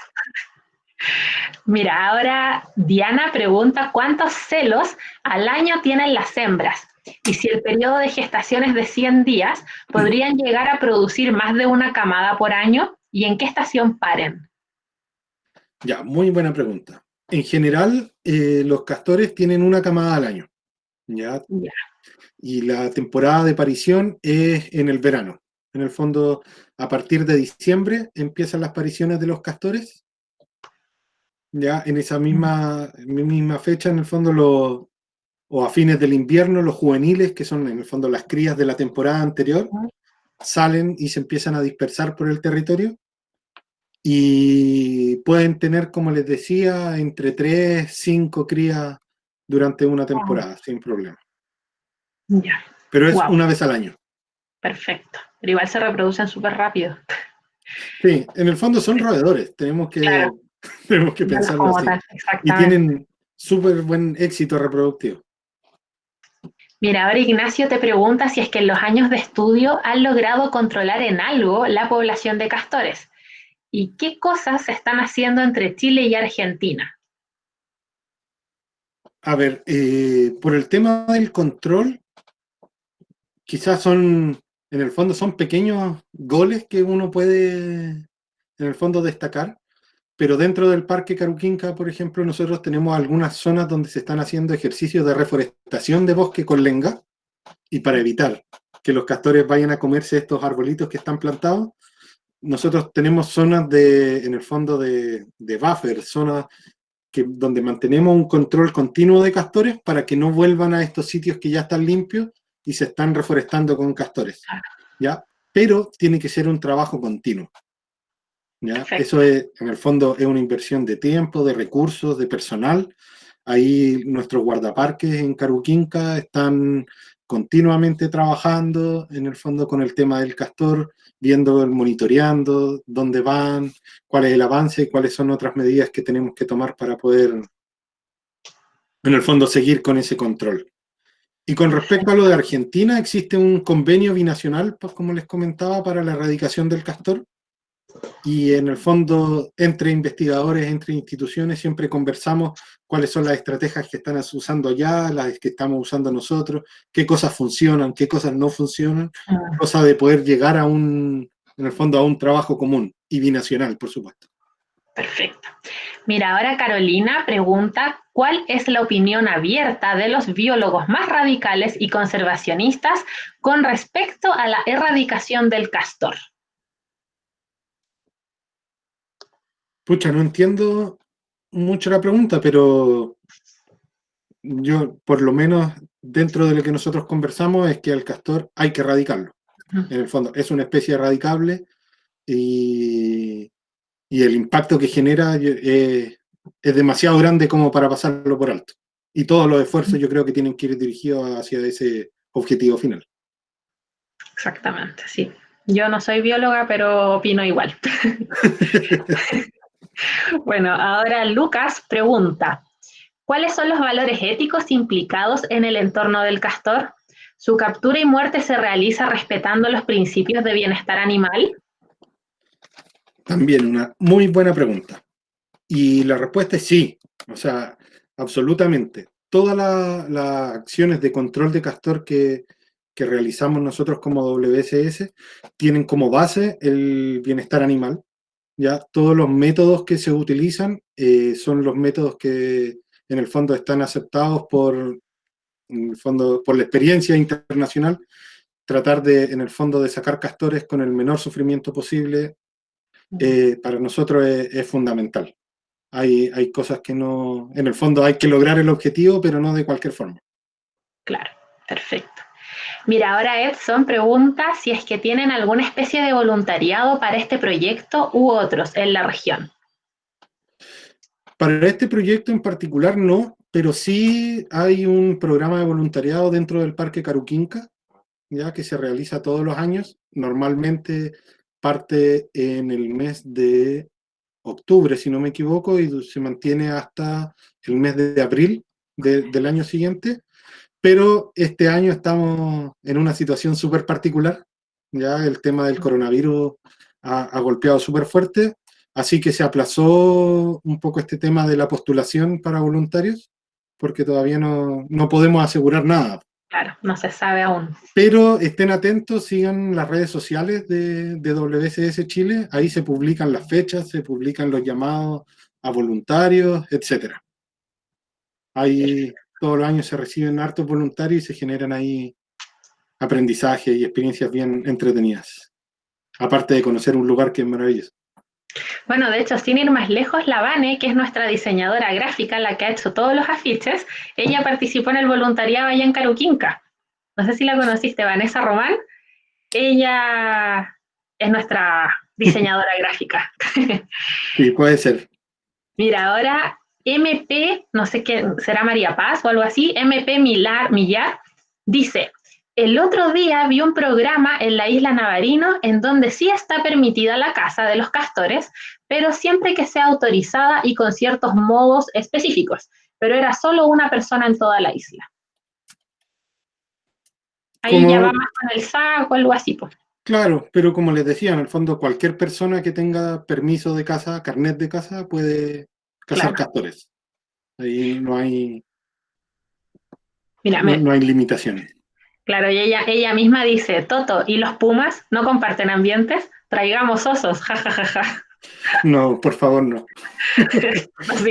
Mira, ahora Diana pregunta cuántos celos al año tienen las hembras y si el periodo de gestación es de 100 días, ¿podrían llegar a producir más de una camada por año? ¿Y en qué estación paren? Ya, muy buena pregunta. En general, los castores tienen una camada al año, ¿ya? Ya. Y la temporada de parición es en el verano. En el fondo, a partir de diciembre empiezan las pariciones de los castores. Ya en esa misma fecha, en el fondo, o a fines del invierno, los juveniles, que son en el fondo las crías de la temporada anterior, salen y se empiezan a dispersar por el territorio y pueden tener, como les decía, entre 3, 5 crías durante una temporada, sin problema. Ya. Pero es Wow. una vez al año. Perfecto. Pero igual se reproducen súper rápido. Sí, en el fondo son roedores, tenemos que pensarlo Como así. tal, Y exactamente. tienen súper buen éxito reproductivo. Mira, ahora Ignacio te pregunta si es que en los años de estudio han logrado controlar en algo la población de castores y qué cosas se están haciendo entre Chile y Argentina. A ver, por el tema del control, quizás en el fondo son pequeños goles que uno puede, en el fondo, destacar, pero dentro del Parque Caruquinca, por ejemplo, nosotros tenemos algunas zonas donde se están haciendo ejercicios de reforestación de bosque con lenga, y para evitar que los castores vayan a comerse estos arbolitos que están plantados, nosotros tenemos zonas en el fondo de buffer, zonas donde mantenemos un control continuo de castores para que no vuelvan a estos sitios que ya están limpios y se están reforestando con castores, ¿ya? Pero tiene que ser un trabajo continuo, ¿ya? Perfecto. Eso es, en el fondo, es una inversión de tiempo, de recursos, de personal. Ahí nuestros guardaparques en Caruquinca están continuamente trabajando, en el fondo, con el tema del castor, viendo, monitoreando dónde van, cuál es el avance y cuáles son otras medidas que tenemos que tomar para poder, en el fondo, seguir con ese control. Y con respecto a lo de Argentina, existe un convenio binacional, pues, como les comentaba, para la erradicación del castor. Y en el fondo, entre investigadores, entre instituciones, siempre conversamos cuáles son las estrategias que están usando allá, las que estamos usando nosotros, qué cosas funcionan, qué cosas no funcionan, cosa de poder llegar en el fondo, a un trabajo común y binacional, por supuesto. Perfecto. Mira, ahora Carolina pregunta, ¿cuál es la opinión abierta de los biólogos más radicales y conservacionistas con respecto a la erradicación del castor? Pucha, no entiendo mucho la pregunta, pero yo, por lo menos dentro de lo que nosotros conversamos, es que al castor hay que erradicarlo. En el fondo, es una especie erradicable y el impacto que genera es demasiado grande como para pasarlo por alto. Y todos los esfuerzos yo creo que tienen que ir dirigidos hacia ese objetivo final. Exactamente, sí. Yo no soy bióloga, pero opino igual. Bueno, ahora Lucas pregunta, ¿cuáles son los valores éticos implicados en el entorno del castor? ¿Su captura y muerte se realiza respetando los principios de bienestar animal? También una muy buena pregunta. Y la respuesta es sí, o sea, absolutamente. Todas las acciones de control de castor que que realizamos nosotros como WSS tienen como base el bienestar animal. Ya todos los métodos que se utilizan son los métodos que en el fondo están aceptados en el fondo, por la experiencia internacional, tratar de, en el fondo, de sacar castores con el menor sufrimiento posible, para nosotros es fundamental. Hay cosas que no, en el fondo hay que lograr el objetivo, pero no de cualquier forma. Claro, perfecto. Mira, ahora Edson pregunta si es que tienen alguna especie de voluntariado para este proyecto u otros en la región. Para este proyecto en particular no, pero sí hay un programa de voluntariado dentro del Parque Caruquinca, ya que se realiza todos los años. Normalmente parte en el mes de octubre, si no me equivoco, y se mantiene hasta el mes de abril del año siguiente. Pero este año estamos en una situación súper particular, ya el tema del coronavirus ha golpeado súper fuerte, así que se aplazó un poco este tema de la postulación para voluntarios, porque todavía no podemos asegurar nada. Claro, no se sabe aún. Pero estén atentos, sigan las redes sociales de WSS Chile, ahí se publican las fechas, se publican los llamados a voluntarios, etc. Ahí todos los años se reciben hartos voluntarios y se generan ahí aprendizaje y experiencias bien entretenidas. Aparte de conocer un lugar que es maravilloso. Bueno, de hecho, sin ir más lejos, la Vane, que es nuestra diseñadora gráfica, la que ha hecho todos los afiches, ella participó en el voluntariado allá en Caruquinca. No sé si la conociste, Vanessa Román. Ella es nuestra diseñadora gráfica. Sí, puede ser. Mira, ahora MP, no sé qué, será María Paz o algo así, MP Millar dice, el otro día vi un programa en la isla Navarino en donde sí está permitida la caza de los castores, pero siempre que sea autorizada y con ciertos modos específicos, pero era solo una persona en toda la isla. Ahí ya va más con el saco o algo así, pues. Claro, pero como les decía, en el fondo cualquier persona que tenga permiso de caza, carnet de caza, puede cazar castores. Ahí no hay, Mira, no hay limitaciones. Claro, y ella misma dice, Toto, ¿y los pumas no comparten ambientes? Traigamos osos, jajajaja. No, por favor, no.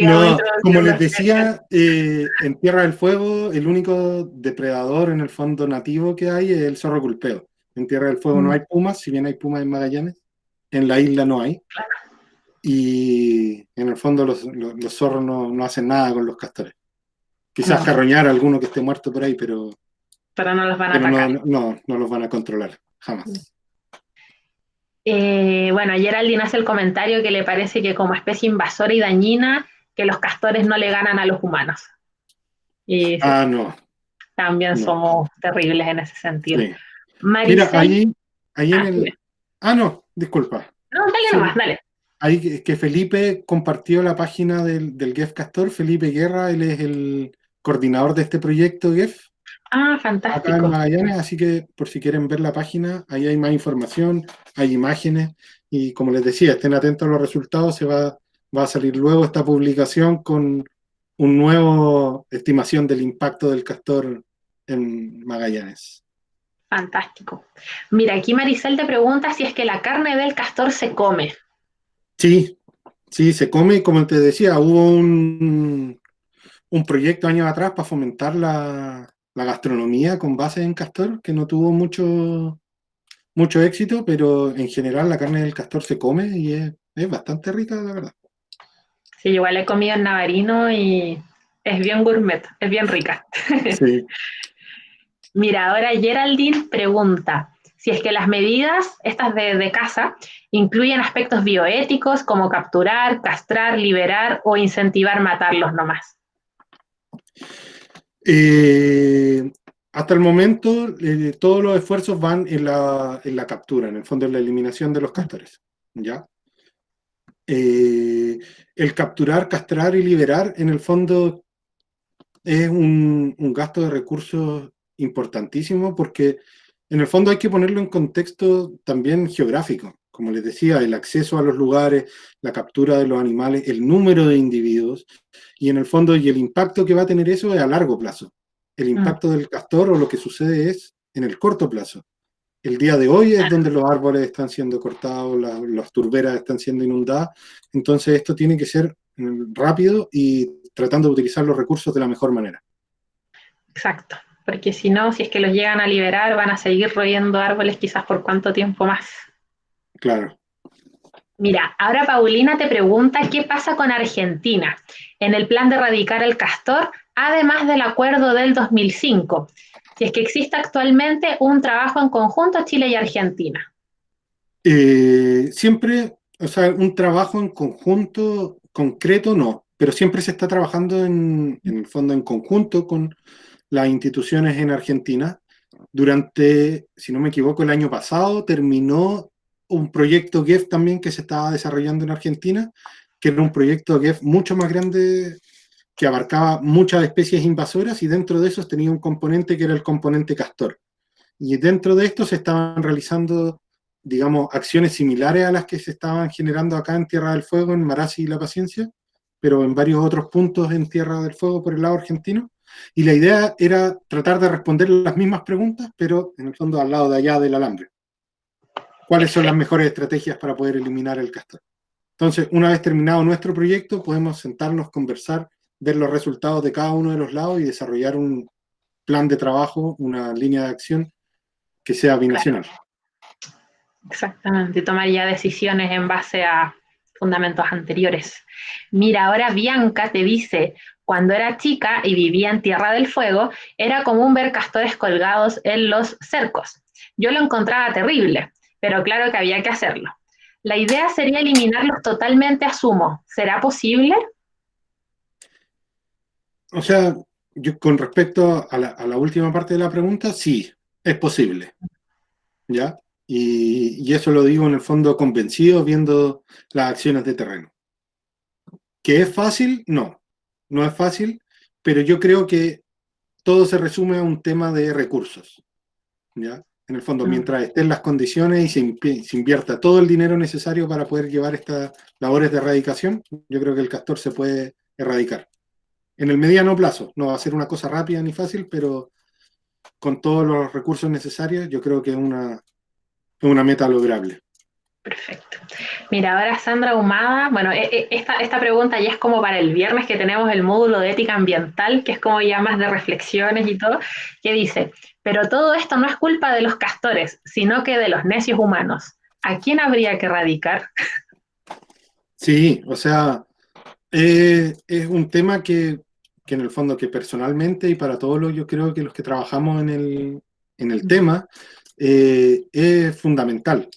No, como les decía, en Tierra del Fuego el único depredador en el fondo nativo que hay es el zorro culpeo. En Tierra del Fuego no hay pumas, si bien hay pumas en Magallanes, en la isla no hay. Claro. Y en el fondo los zorros no hacen nada con los castores. Quizás carroñar a alguno que esté muerto por ahí, pero no los van a atacar. No los van a controlar, jamás. Bueno, Geraldine hace el comentario que le parece que como especie invasora y dañina, que los castores no le ganan a los humanos. Y no. También somos terribles en ese sentido. Sí. Maricel, mira, ahí en el... no, disculpa. No, dale nomás, dale. Ahí que Felipe compartió la página del GEF Castor, Felipe Guerra, él es el coordinador de este proyecto GEF. Fantástico. Acá en Magallanes, así que por si quieren ver la página, ahí hay más información, hay imágenes, y como les decía, estén atentos a los resultados, va a salir luego esta publicación con un nuevo estimación del impacto del castor en Magallanes. Fantástico. Mira, aquí Maricel te pregunta si es que la carne del castor se come. Sí, se come, como te decía, hubo un proyecto años atrás para fomentar la gastronomía con base en castor, que no tuvo mucho éxito, pero en general la carne del castor se come y es bastante rica, la verdad. Sí, igual he comido en Navarino y es bien gourmet, es bien rica. Sí. Mira, ahora Geraldine pregunta si es que las medidas, estas de caza, incluyen aspectos bioéticos como capturar, castrar, liberar o incentivar matarlos nomás. Hasta el momento, todos los esfuerzos van en la captura, en el fondo en la eliminación de los castores, ¿ya? El capturar, castrar y liberar, en el fondo, es un gasto de recursos importantísimo porque, en el fondo, hay que ponerlo en contexto también geográfico. Como les decía, el acceso a los lugares, la captura de los animales, el número de individuos, y en el fondo, y el impacto que va a tener eso es a largo plazo. El impacto del castor, o lo que sucede es en el corto plazo. El día de hoy es donde los árboles están siendo cortados, las turberas están siendo inundadas, entonces esto tiene que ser rápido y tratando de utilizar los recursos de la mejor manera. Exacto, porque si no, si es que los llegan a liberar, van a seguir royendo árboles quizás por cuánto tiempo más. Claro. Mira, ahora Paulina te pregunta qué pasa con Argentina en el plan de erradicar el castor, además del acuerdo del 2005, si es que existe actualmente un trabajo en conjunto Chile y Argentina. Siempre, o sea, un trabajo en conjunto concreto no, pero siempre se está trabajando en el fondo en conjunto con las instituciones en Argentina. Durante, si no me equivoco, el año pasado terminó un proyecto GEF también que se estaba desarrollando en Argentina, que era un proyecto GEF mucho más grande que abarcaba muchas especies invasoras y dentro de esos tenía un componente que era el componente castor. Y dentro de esto se estaban realizando, digamos, acciones similares a las que se estaban generando acá en Tierra del Fuego, en Marasi y La Paciencia, pero en varios otros puntos en Tierra del Fuego por el lado argentino. Y la idea era tratar de responder las mismas preguntas, pero en el fondo al lado de allá del alambre. ¿Cuáles son las mejores estrategias para poder eliminar el castor? Entonces, una vez terminado nuestro proyecto, podemos sentarnos, conversar, ver los resultados de cada uno de los lados y desarrollar un plan de trabajo, una línea de acción que sea binacional. Claro. Exactamente, tomar ya decisiones en base a fundamentos anteriores. Mira, ahora Bianca te dice, cuando era chica y vivía en Tierra del Fuego, era común ver castores colgados en los cercos. Yo lo encontraba terrible, pero claro que había que hacerlo. La idea sería eliminarlos totalmente, asumo. ¿Será posible? O sea, yo con respecto a la última parte de la pregunta, sí, es posible, ¿ya? Y eso lo digo en el fondo convencido viendo las acciones de terreno. ¿Que es fácil? No, no es fácil, pero yo creo que todo se resume a un tema de recursos, ¿ya? En el fondo, mientras estén las condiciones y se invierta todo el dinero necesario para poder llevar estas labores de erradicación, yo creo que el castor se puede erradicar. En el mediano plazo, no va a ser una cosa rápida ni fácil, pero con todos los recursos necesarios, yo creo que es una meta lograble. Perfecto. Mira, ahora Sandra Humada, bueno, esta pregunta ya es como para el viernes que tenemos el módulo de ética ambiental, que es como ya más de reflexiones y todo, que dice, pero todo esto no es culpa de los castores, sino que de los necios humanos. ¿A quién habría que erradicar? Sí, o sea, es un tema que en el fondo que personalmente y para todos los, yo creo que los que trabajamos en el tema, es fundamental.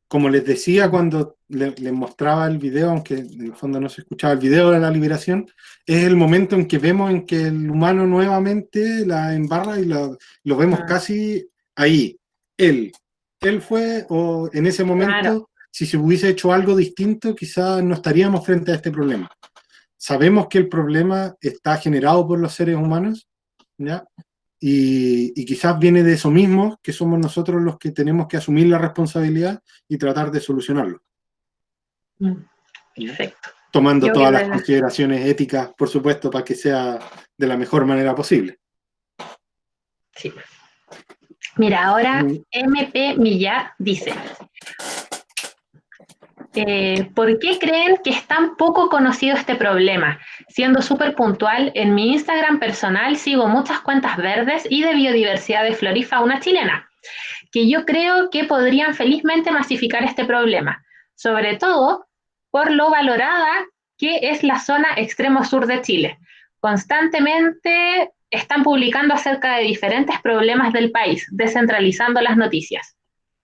Como les decía cuando les mostraba el video, aunque en el fondo no se escuchaba el video de la liberación, es el momento en que vemos en que el humano nuevamente la embarra y lo vemos casi ahí. Él fue, o en ese momento, claro, si se hubiese hecho algo distinto, quizás no estaríamos frente a este problema. Sabemos que el problema está generado por los seres humanos, ¿ya? Y quizás viene de eso mismo, que somos nosotros los que tenemos que asumir la responsabilidad y tratar de solucionarlo. Perfecto. Tomando todas las consideraciones éticas, por supuesto, para que sea de la mejor manera posible. Sí. Mira, ahora MP Millar dice, ¿por qué creen que es tan poco conocido este problema? Siendo súper puntual, en mi Instagram personal sigo muchas cuentas verdes y de biodiversidad de flora y fauna chilena, que yo creo que podrían felizmente masificar este problema, sobre todo por lo valorada que es la zona extremo sur de Chile. Constantemente están publicando acerca de diferentes problemas del país, descentralizando las noticias.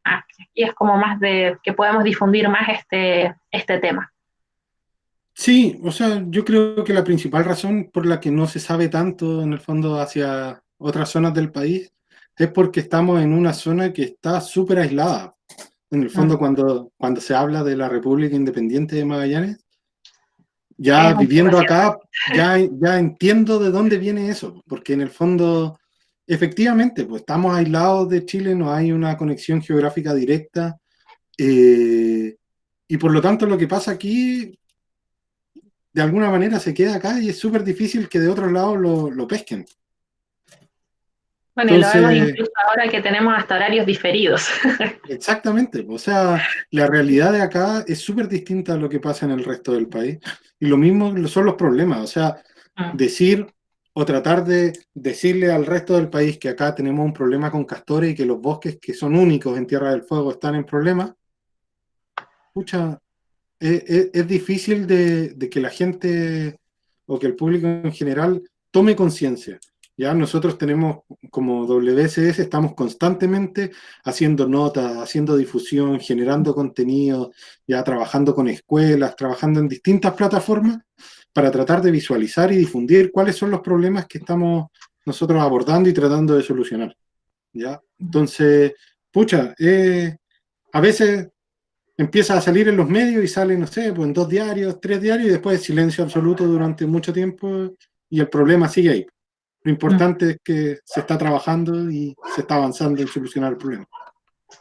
Aquí es como más de que podemos difundir más este tema. Sí, o sea, yo creo que la principal razón por la que no se sabe tanto en el fondo hacia otras zonas del país es porque estamos en una zona que está súper aislada. En el fondo, cuando se habla de la República Independiente de Magallanes, ya viviendo acá, ya entiendo de dónde viene eso, porque en el fondo, efectivamente, pues estamos aislados de Chile, no hay una conexión geográfica directa, y por lo tanto lo que pasa aquí, de alguna manera se queda acá y es súper difícil que de otros lados lo pesquen. Bueno, y lo vemos Entonces, incluso ahora que tenemos hasta horarios diferidos. exactamente, o sea, la realidad de acá es súper distinta a lo que pasa en el resto del país. Y lo mismo son los problemas, o sea, Mm, decir o tratar de decirle al resto del país que acá tenemos un problema con castores y que los bosques que son únicos en Tierra del Fuego están en problemas, pucha, es difícil de que la gente o que el público en general tome conciencia. Ya nosotros tenemos, como WSS, estamos constantemente haciendo notas, haciendo difusión, generando contenido, ya trabajando con escuelas, trabajando en distintas plataformas para tratar de visualizar y difundir cuáles son los problemas que estamos nosotros abordando y tratando de solucionar. ¿Ya? Entonces, pucha, a veces empieza a salir en los medios y sale, no sé, pues en 2 diarios, 3 diarios y después silencio absoluto durante mucho tiempo y el problema sigue ahí. Lo mm, importante es que se está trabajando y se está avanzando en solucionar el problema.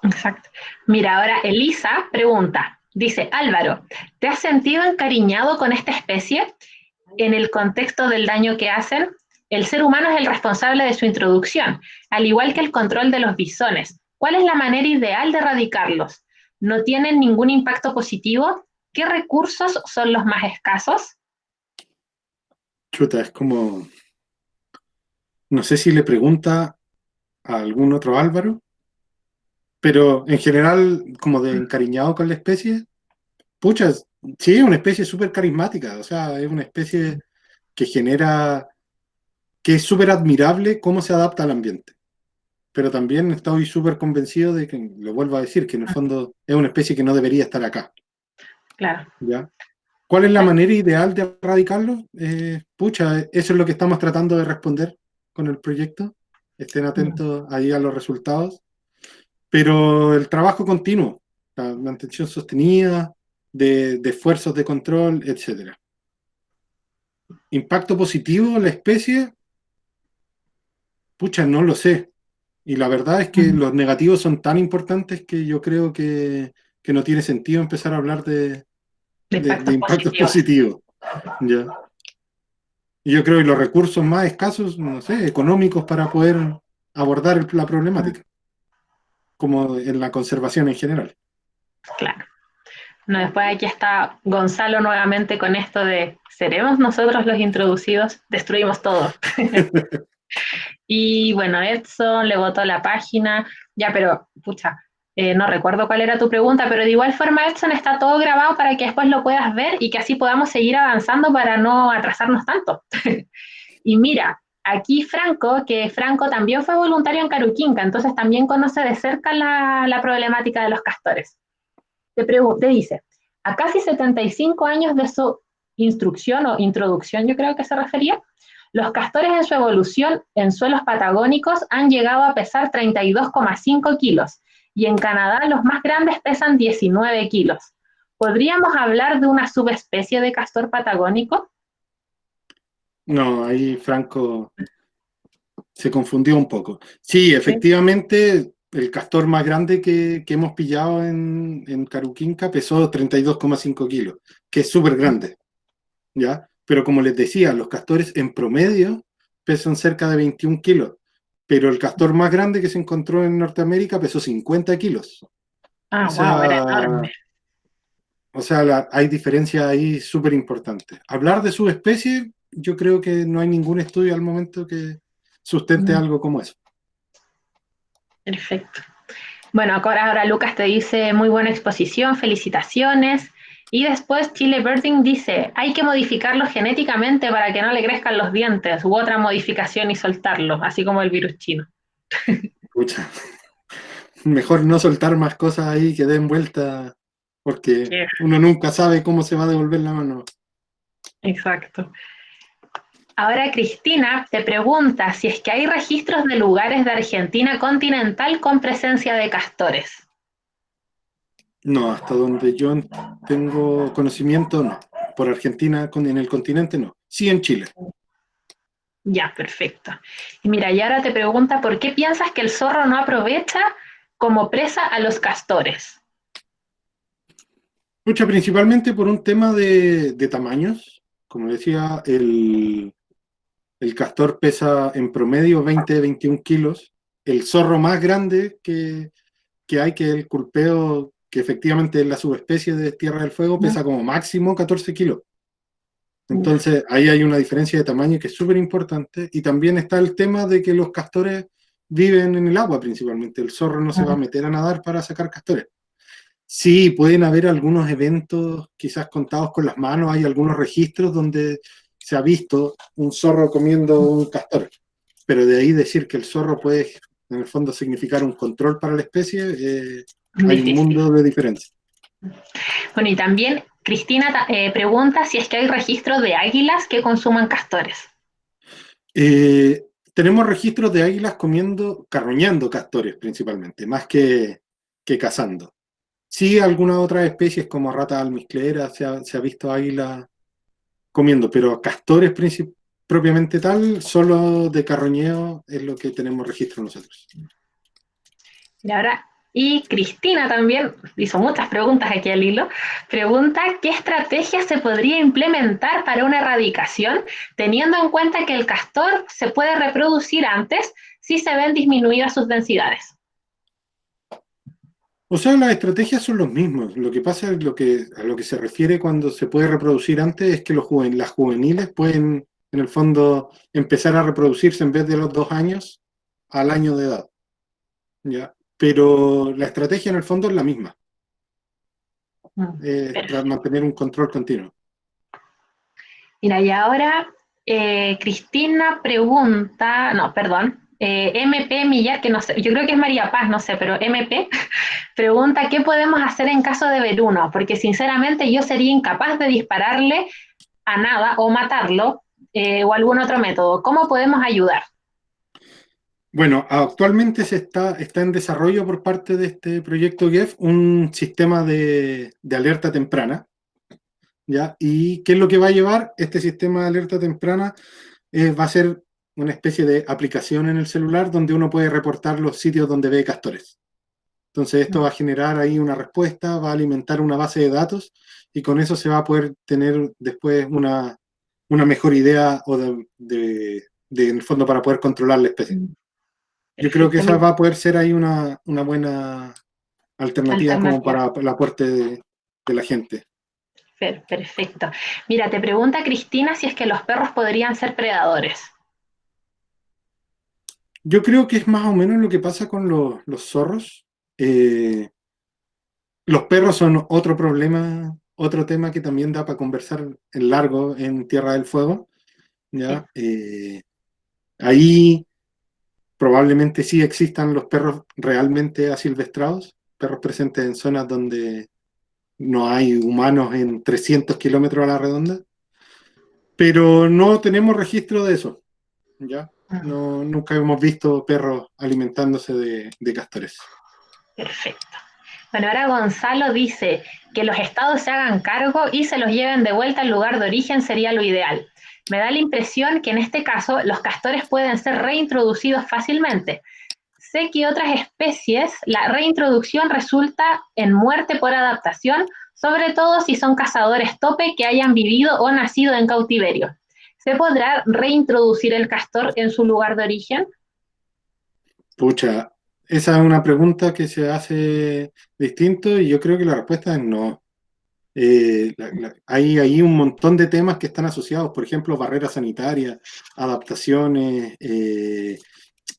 exacto. Mira, ahora Elisa pregunta, dice, Álvaro, ¿te has sentido encariñado con esta especie en el contexto del daño que hacen? El ser humano es el responsable de su introducción, al igual que el control de los bisones. ¿Cuál es la manera ideal de erradicarlos? ¿No tienen ningún impacto positivo? ¿Qué recursos son los más escasos? Chuta, es como, no sé si le pregunta a algún otro Álvaro, pero en general, como de encariñado con la especie, pucha, sí, es una especie súper carismática, o sea, es una especie que genera, que es súper admirable cómo se adapta al ambiente. Pero también estoy súper convencido de que, lo vuelvo a decir, que en el fondo es una especie que no debería estar acá, Claro. ¿ya? ¿Cuál es la manera ideal de erradicarlo? Pucha, eso es lo que estamos tratando de responder con el proyecto. Estén atentos ahí a los resultados. Pero el trabajo continuo, la mantención sostenida, de esfuerzos de control, etcétera. Impacto positivo en la especie, pucha, no lo sé. Y la verdad es que los negativos son tan importantes que yo creo que no tiene sentido empezar a hablar De de impactos impactos positivos. positivos. ¿Ya? Y yo creo que los recursos más escasos, no sé, económicos para poder abordar la problemática, como en la conservación en general. Claro. No, después aquí está Gonzalo nuevamente con esto de, ¿seremos nosotros los introducidos? Destruimos todo. Y bueno, Edson le votó la página, ya, pero, pucha, no recuerdo cuál era tu pregunta, pero de igual forma, Edson, está todo grabado para que después lo puedas ver y que así podamos seguir avanzando para no atrasarnos tanto. Y mira, aquí Franco, que Franco también fue voluntario en Caruquinca, entonces también conoce de cerca la problemática de los castores. Te dice, a casi 75 años de su instrucción o introducción, yo creo que se refería, los castores en su evolución en suelos patagónicos han llegado a pesar 32,5 kilos y en Canadá los más grandes pesan 19 kilos. ¿Podríamos hablar de una subespecie de castor patagónico? No, ahí Franco se confundió un poco. Sí, Sí. efectivamente, el castor más grande que hemos pillado en Caruquinca pesó 32,5 kilos, que es súper grande, ¿ya? Pero como les decía, los castores en promedio pesan cerca de 21 kilos, pero el castor más grande que se encontró en Norteamérica pesó 50 kilos. O Ah, wow, era sea, enorme. hay diferencias ahí súper importantes. Hablar de subespecie, yo creo que no hay ningún estudio al momento que sustente algo como eso. Perfecto. Bueno, ahora Lucas te dice muy buena exposición, felicitaciones. Y después Chile Birding dice, hay que modificarlo genéticamente para que no le crezcan los dientes u otra modificación y soltarlo, así como el virus chino. Pucha, mejor no soltar más cosas ahí que den vuelta, porque Yeah. uno nunca sabe cómo se va a devolver la mano. Exacto. Ahora Cristina te pregunta si es que hay registros de lugares de Argentina continental con presencia de castores. No, hasta donde yo tengo conocimiento, no. Por Argentina, en el continente, no. Sí en Chile. Ya, perfecto. Y mira, y ahora te pregunta, ¿por qué piensas que el zorro no aprovecha como presa a los castores? Pucha, principalmente por un tema de tamaños. Como decía, El castor pesa en promedio 20-21 kilos. El zorro más grande que hay, que es el culpeo, que efectivamente es la subespecie de Tierra del Fuego, pesa como máximo 14 kilos. Entonces, ahí hay una diferencia de tamaño que es súper importante. Y también está el tema de que los castores viven en el agua principalmente. El zorro no se va a meter a nadar para sacar castores. Sí, pueden haber algunos eventos, quizás contados con las manos, hay algunos registros donde se ha visto un zorro comiendo un castor. Pero de ahí decir que el zorro puede, en el fondo, significar un control para la especie, hay un mundo de diferencia. Bueno, y también Cristina pregunta si es que hay registros de águilas que consuman castores. Tenemos registros de águilas carroñando castores principalmente, más que cazando. Sí, algunas otras especies como rata almizclera se ha visto águila comiendo, pero castores propiamente tal, solo de carroñeo es lo que tenemos registro nosotros. Y Cristina también hizo muchas preguntas aquí al hilo. Pregunta qué estrategia se podría implementar para una erradicación, teniendo en cuenta que el castor se puede reproducir antes si se ven disminuidas sus densidades. O sea, las estrategias son los mismos. Lo que pasa es a lo que se refiere cuando se puede reproducir antes es que las juveniles pueden, en el fondo, empezar a reproducirse en vez de los 2 años al año de edad. ¿Ya? Pero la estrategia en el fondo es la misma. Para mantener un control continuo. Mira, y ahora Cristina pregunta, no, perdón, MP Millar, que no sé, yo creo que es María Paz, no sé, pero MP pregunta qué podemos hacer en caso de ver uno, porque sinceramente yo sería incapaz de dispararle a nada o matarlo o algún otro método. ¿Cómo podemos ayudar? Bueno, actualmente está en desarrollo por parte de este proyecto GEF un sistema de alerta temprana, ¿ya? ¿Y qué es lo que va a llevar? Este sistema de alerta temprana va a ser una especie de aplicación en el celular donde uno puede reportar los sitios donde ve castores. Entonces esto va a generar ahí una respuesta, va a alimentar una base de datos y con eso se va a poder tener después una mejor idea o en el fondo para poder controlar la especie. Yo creo que esa va a poder ser ahí una buena alternativa como para el aporte de la gente. Perfecto. Mira, te pregunta Cristina si es que los perros podrían ser predadores. Yo creo que es más o menos lo que pasa con los zorros. Los perros son otro problema, otro tema que también da para conversar en largo en Tierra del Fuego. ¿Ya? Ahí probablemente sí existan los perros realmente asilvestrados, perros presentes en zonas donde no hay humanos en 300 kilómetros a la redonda, pero no tenemos registro de eso, ¿ya? No, nunca hemos visto perros alimentándose de castores. Perfecto. Bueno, ahora Gonzalo dice que los estados se hagan cargo y se los lleven de vuelta al lugar de origen sería lo ideal. Me da la impresión que en este caso los castores pueden ser reintroducidos fácilmente. Sé que otras especies la reintroducción resulta en muerte por adaptación, sobre todo si son cazadores tope que hayan vivido o nacido en cautiverio. ¿Se podrá reintroducir el castor en su lugar de origen? Pucha, esa es una pregunta que se hace distinto y yo creo que la respuesta es no. Hay un montón de temas que están asociados, por ejemplo, barreras sanitarias, adaptaciones,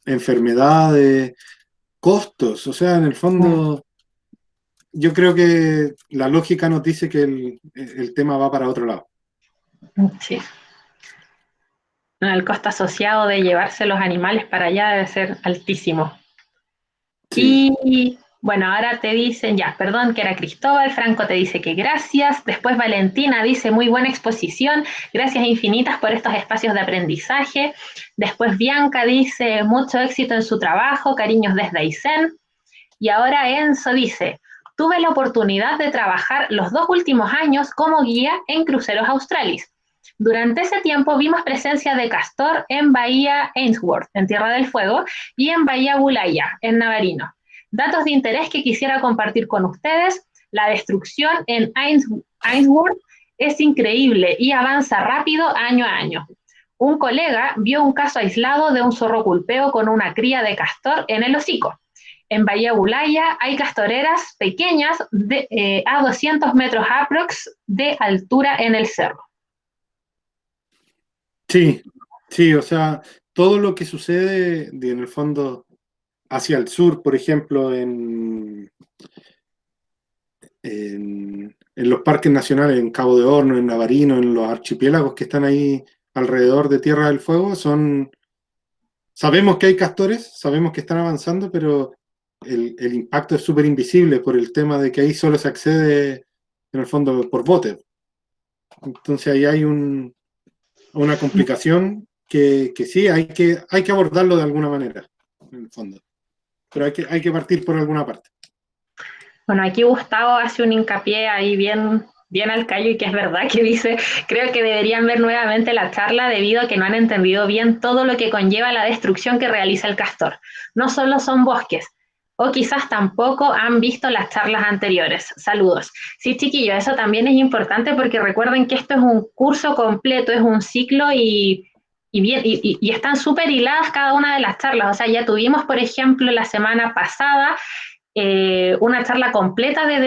enfermedades, costos. O sea, en el fondo, yo creo que la lógica nos dice que el tema va para otro lado. Sí. El costo asociado de llevarse los animales para allá debe ser altísimo. Sí. Y bueno, ahora te dicen, ya, perdón, que era Cristóbal, Franco te dice que gracias, después Valentina dice muy buena exposición, gracias infinitas por estos espacios de aprendizaje, después Bianca dice mucho éxito en su trabajo, cariños desde Aysén, y ahora Enzo dice, tuve la oportunidad de trabajar los 2 últimos años como guía en cruceros australis. Durante ese tiempo vimos presencia de castor en Bahía Ainsworth, en Tierra del Fuego, y en Bahía Bulaya, en Navarino. Datos de interés que quisiera compartir con ustedes. La destrucción en Ainsworth es increíble y avanza rápido año a año. un colega vio un caso aislado de un zorro culpeo con una cría de castor en el hocico. En Bahía Bulaya hay castoreras pequeñas a 200 metros aprox de altura en el cerro. Sí, sí, o sea, todo lo que sucede en el fondo hacia el sur, por ejemplo, en los parques nacionales, en Cabo de Horno, en Navarino, en los archipiélagos que están ahí alrededor de Tierra del Fuego, sabemos que hay castores, sabemos que están avanzando, pero el impacto es súper invisible por el tema de que ahí solo se accede, en el fondo, por bote. Entonces ahí hay una complicación que sí, hay que abordarlo de alguna manera, en el fondo. Pero hay que partir por alguna parte. Bueno, aquí Gustavo hace un hincapié ahí bien al callo y que es verdad que dice, creo que deberían ver nuevamente la charla debido a que no han entendido bien todo lo que conlleva la destrucción que realiza el castor. No solo son bosques, o quizás tampoco han visto las charlas anteriores. Saludos. Sí, chiquillos, eso también es importante porque recuerden que esto es un curso completo, es un ciclo y están súper hiladas cada una de las charlas. O sea, ya tuvimos, por ejemplo, la semana pasada una charla completa de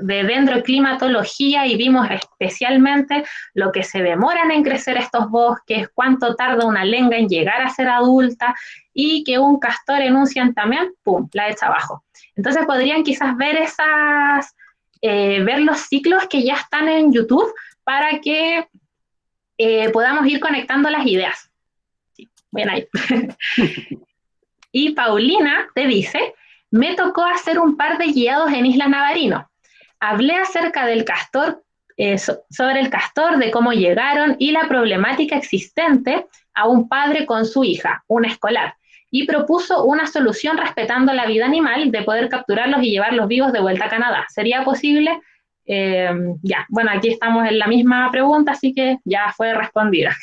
dendroclimatología y vimos especialmente lo que se demoran en crecer estos bosques, cuánto tarda una lenga en llegar a ser adulta y que un castor en un ciantamén, ¡pum!, la echa abajo. Entonces podrían quizás ver ver los ciclos que ya están en YouTube para que podamos ir conectando las ideas. Sí, bien ahí. Y Paulina te dice, me tocó hacer un par de guiados en Isla Navarino. Hablé acerca del castor, sobre el castor, de cómo llegaron y la problemática existente a un padre con su hija, una escolar, y propuso una solución respetando la vida animal de poder capturarlos y llevarlos vivos de vuelta a Canadá. ¿Sería posible? Ya, bueno, aquí estamos en la misma pregunta, así que ya fue respondida.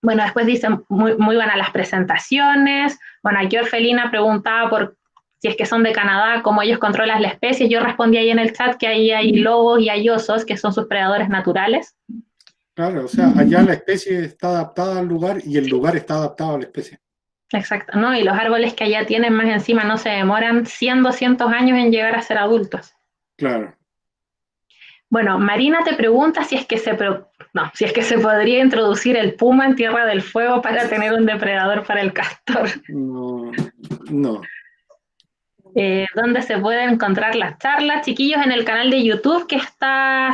Bueno, después dicen muy buenas las presentaciones. Bueno, aquí Orfelina preguntaba por si es que son de Canadá, cómo ellos controlan la especie. Yo respondí ahí en el chat que ahí hay lobos y hay osos, que son sus predadores naturales. Claro, o sea, allá la especie está adaptada al lugar y el lugar está adaptado a la especie. Exacto, ¿no? Y los árboles que allá tienen más encima no se demoran 100, 200 años en llegar a ser adultos. Claro. Bueno, Marina te pregunta si es que si es que se podría introducir el puma en Tierra del Fuego para tener un depredador para el castor. No, no. Donde se pueden encontrar las charlas, chiquillos, en el canal de YouTube que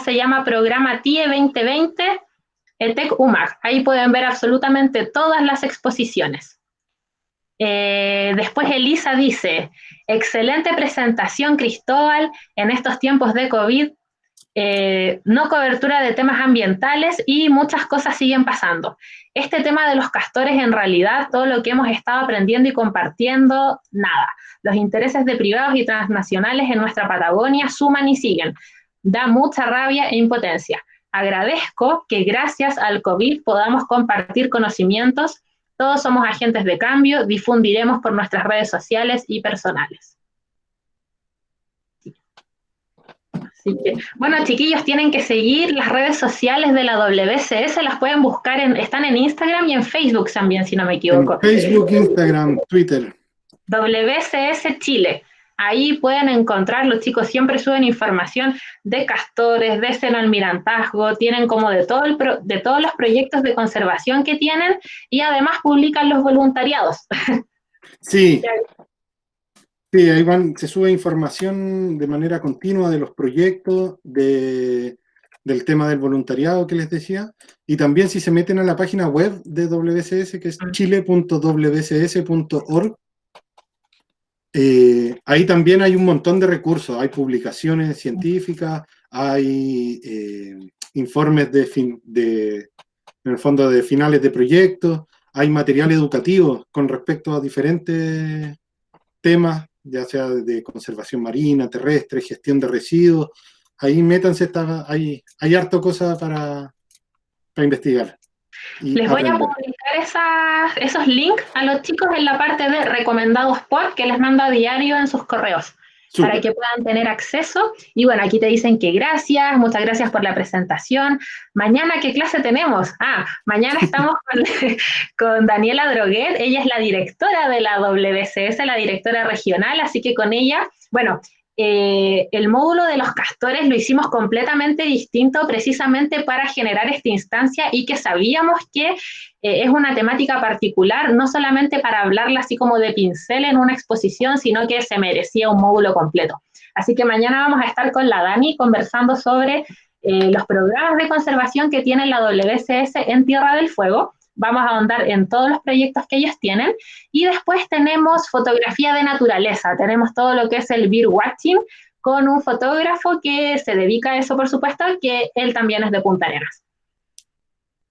se llama Programa TIE 2020, ETEC UMAG. Ahí pueden ver absolutamente todas las exposiciones. Después Elisa dice, excelente presentación, Cristóbal, en estos tiempos de COVID, no cobertura de temas ambientales y muchas cosas siguen pasando. Este tema de los castores, en realidad, todo lo que hemos estado aprendiendo y compartiendo, nada. Los intereses de privados y transnacionales en nuestra Patagonia suman y siguen. Da mucha rabia e impotencia. Agradezco que gracias al COVID podamos compartir conocimientos. Todos somos agentes de cambio, difundiremos por nuestras redes sociales y personales. Así que, bueno, chiquillos, tienen que seguir las redes sociales de la WCS, las pueden buscar, están en Instagram y en Facebook también, si no me equivoco. En Facebook, Instagram, Twitter. WCS Chile. Ahí pueden encontrar, los chicos siempre suben información de castores, de xenoalmirantazgo, tienen como de todos los proyectos de conservación que tienen y además publican los voluntariados. Sí. Sí, ahí se sube información de manera continua de los proyectos, del tema del voluntariado que les decía, y también si se meten a la página web de WCS, que es chile.wcs.org, ahí también hay un montón de recursos, hay publicaciones científicas, hay informes en el fondo de finales de proyectos, hay material educativo con respecto a diferentes temas, ya sea de conservación marina, terrestre, gestión de residuos. Ahí métanse, hay harto cosa para investigar. Les voy a publicar esos links a los chicos en la parte de recomendados por, que les mando a diario en sus correos. para Súper. que puedan tener acceso. Y bueno, aquí te dicen que gracias, muchas gracias por la presentación. Mañana, ¿qué clase tenemos? Mañana estamos con Daniela Droguet, ella es la directora de la WCS, la directora regional, así que con ella, bueno, el módulo de los castores lo hicimos completamente distinto precisamente para generar esta instancia y que sabíamos que es una temática particular, no solamente para hablarla así como de pincel en una exposición, sino que se merecía un módulo completo. Así que mañana vamos a estar con la Dani conversando sobre los programas de conservación que tiene la WCS en Tierra del Fuego. Vamos a ahondar en todos los proyectos que ellos tienen. Y después tenemos fotografía de naturaleza. Tenemos todo lo que es el bird watching con un fotógrafo que se dedica a eso, por supuesto, que él también es de Punta Arenas.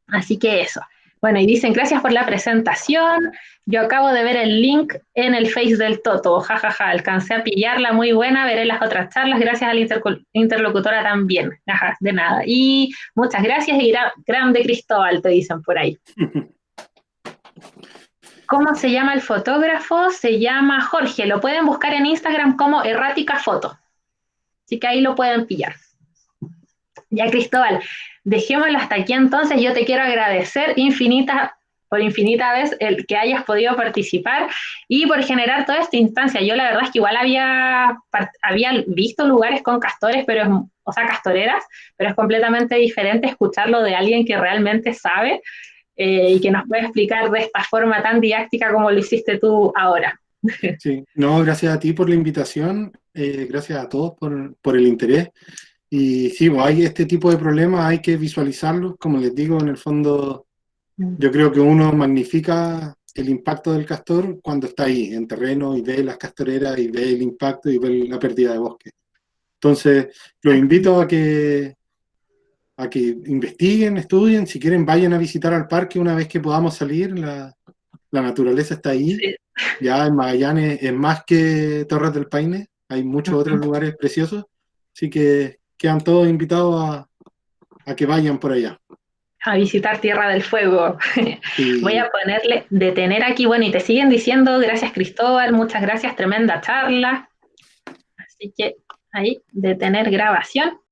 Así que eso. Bueno, y dicen, gracias por la presentación. Yo acabo de ver el link en el Face del Toto. Jajaja, alcancé a pillarla, muy buena. Veré las otras charlas. Gracias a la interlocutora también. Ajá, de nada. Y muchas gracias y grande Cristóbal, te dicen por ahí. ¿Cómo se llama el fotógrafo? Se llama Jorge. Lo pueden buscar en Instagram como Errática Foto. Así que ahí lo pueden pillar. Ya, Cristóbal, dejémoslo hasta aquí entonces. Yo te quiero agradecer por infinita vez el que hayas podido participar y por generar toda esta instancia. Yo la verdad es que igual había visto lugares con castores, o sea, castoreras, pero es completamente diferente escucharlo de alguien que realmente sabe y que nos puede explicar de esta forma tan didáctica como lo hiciste tú ahora. Sí, no, gracias a ti por la invitación, gracias a todos por el interés. Y sí, pues, hay este tipo de problemas, hay que visualizarlos. Como les digo, en el fondo, yo creo que uno magnifica el impacto del castor cuando está ahí, en terreno, y ve las castoreras, y ve el impacto, y ve la pérdida de bosque. Entonces, los invito a que investiguen, estudien, si quieren vayan a visitar al parque una vez que podamos salir, la naturaleza está ahí. Sí. Ya en Magallanes es más que Torres del Paine, hay muchos otros lugares preciosos, así que quedan todos invitados a que vayan por allá. A visitar Tierra del Fuego. Voy Y a ponerle detener aquí. Bueno, y te siguen diciendo, gracias Cristóbal, muchas gracias, tremenda charla. Así que ahí, detener grabación.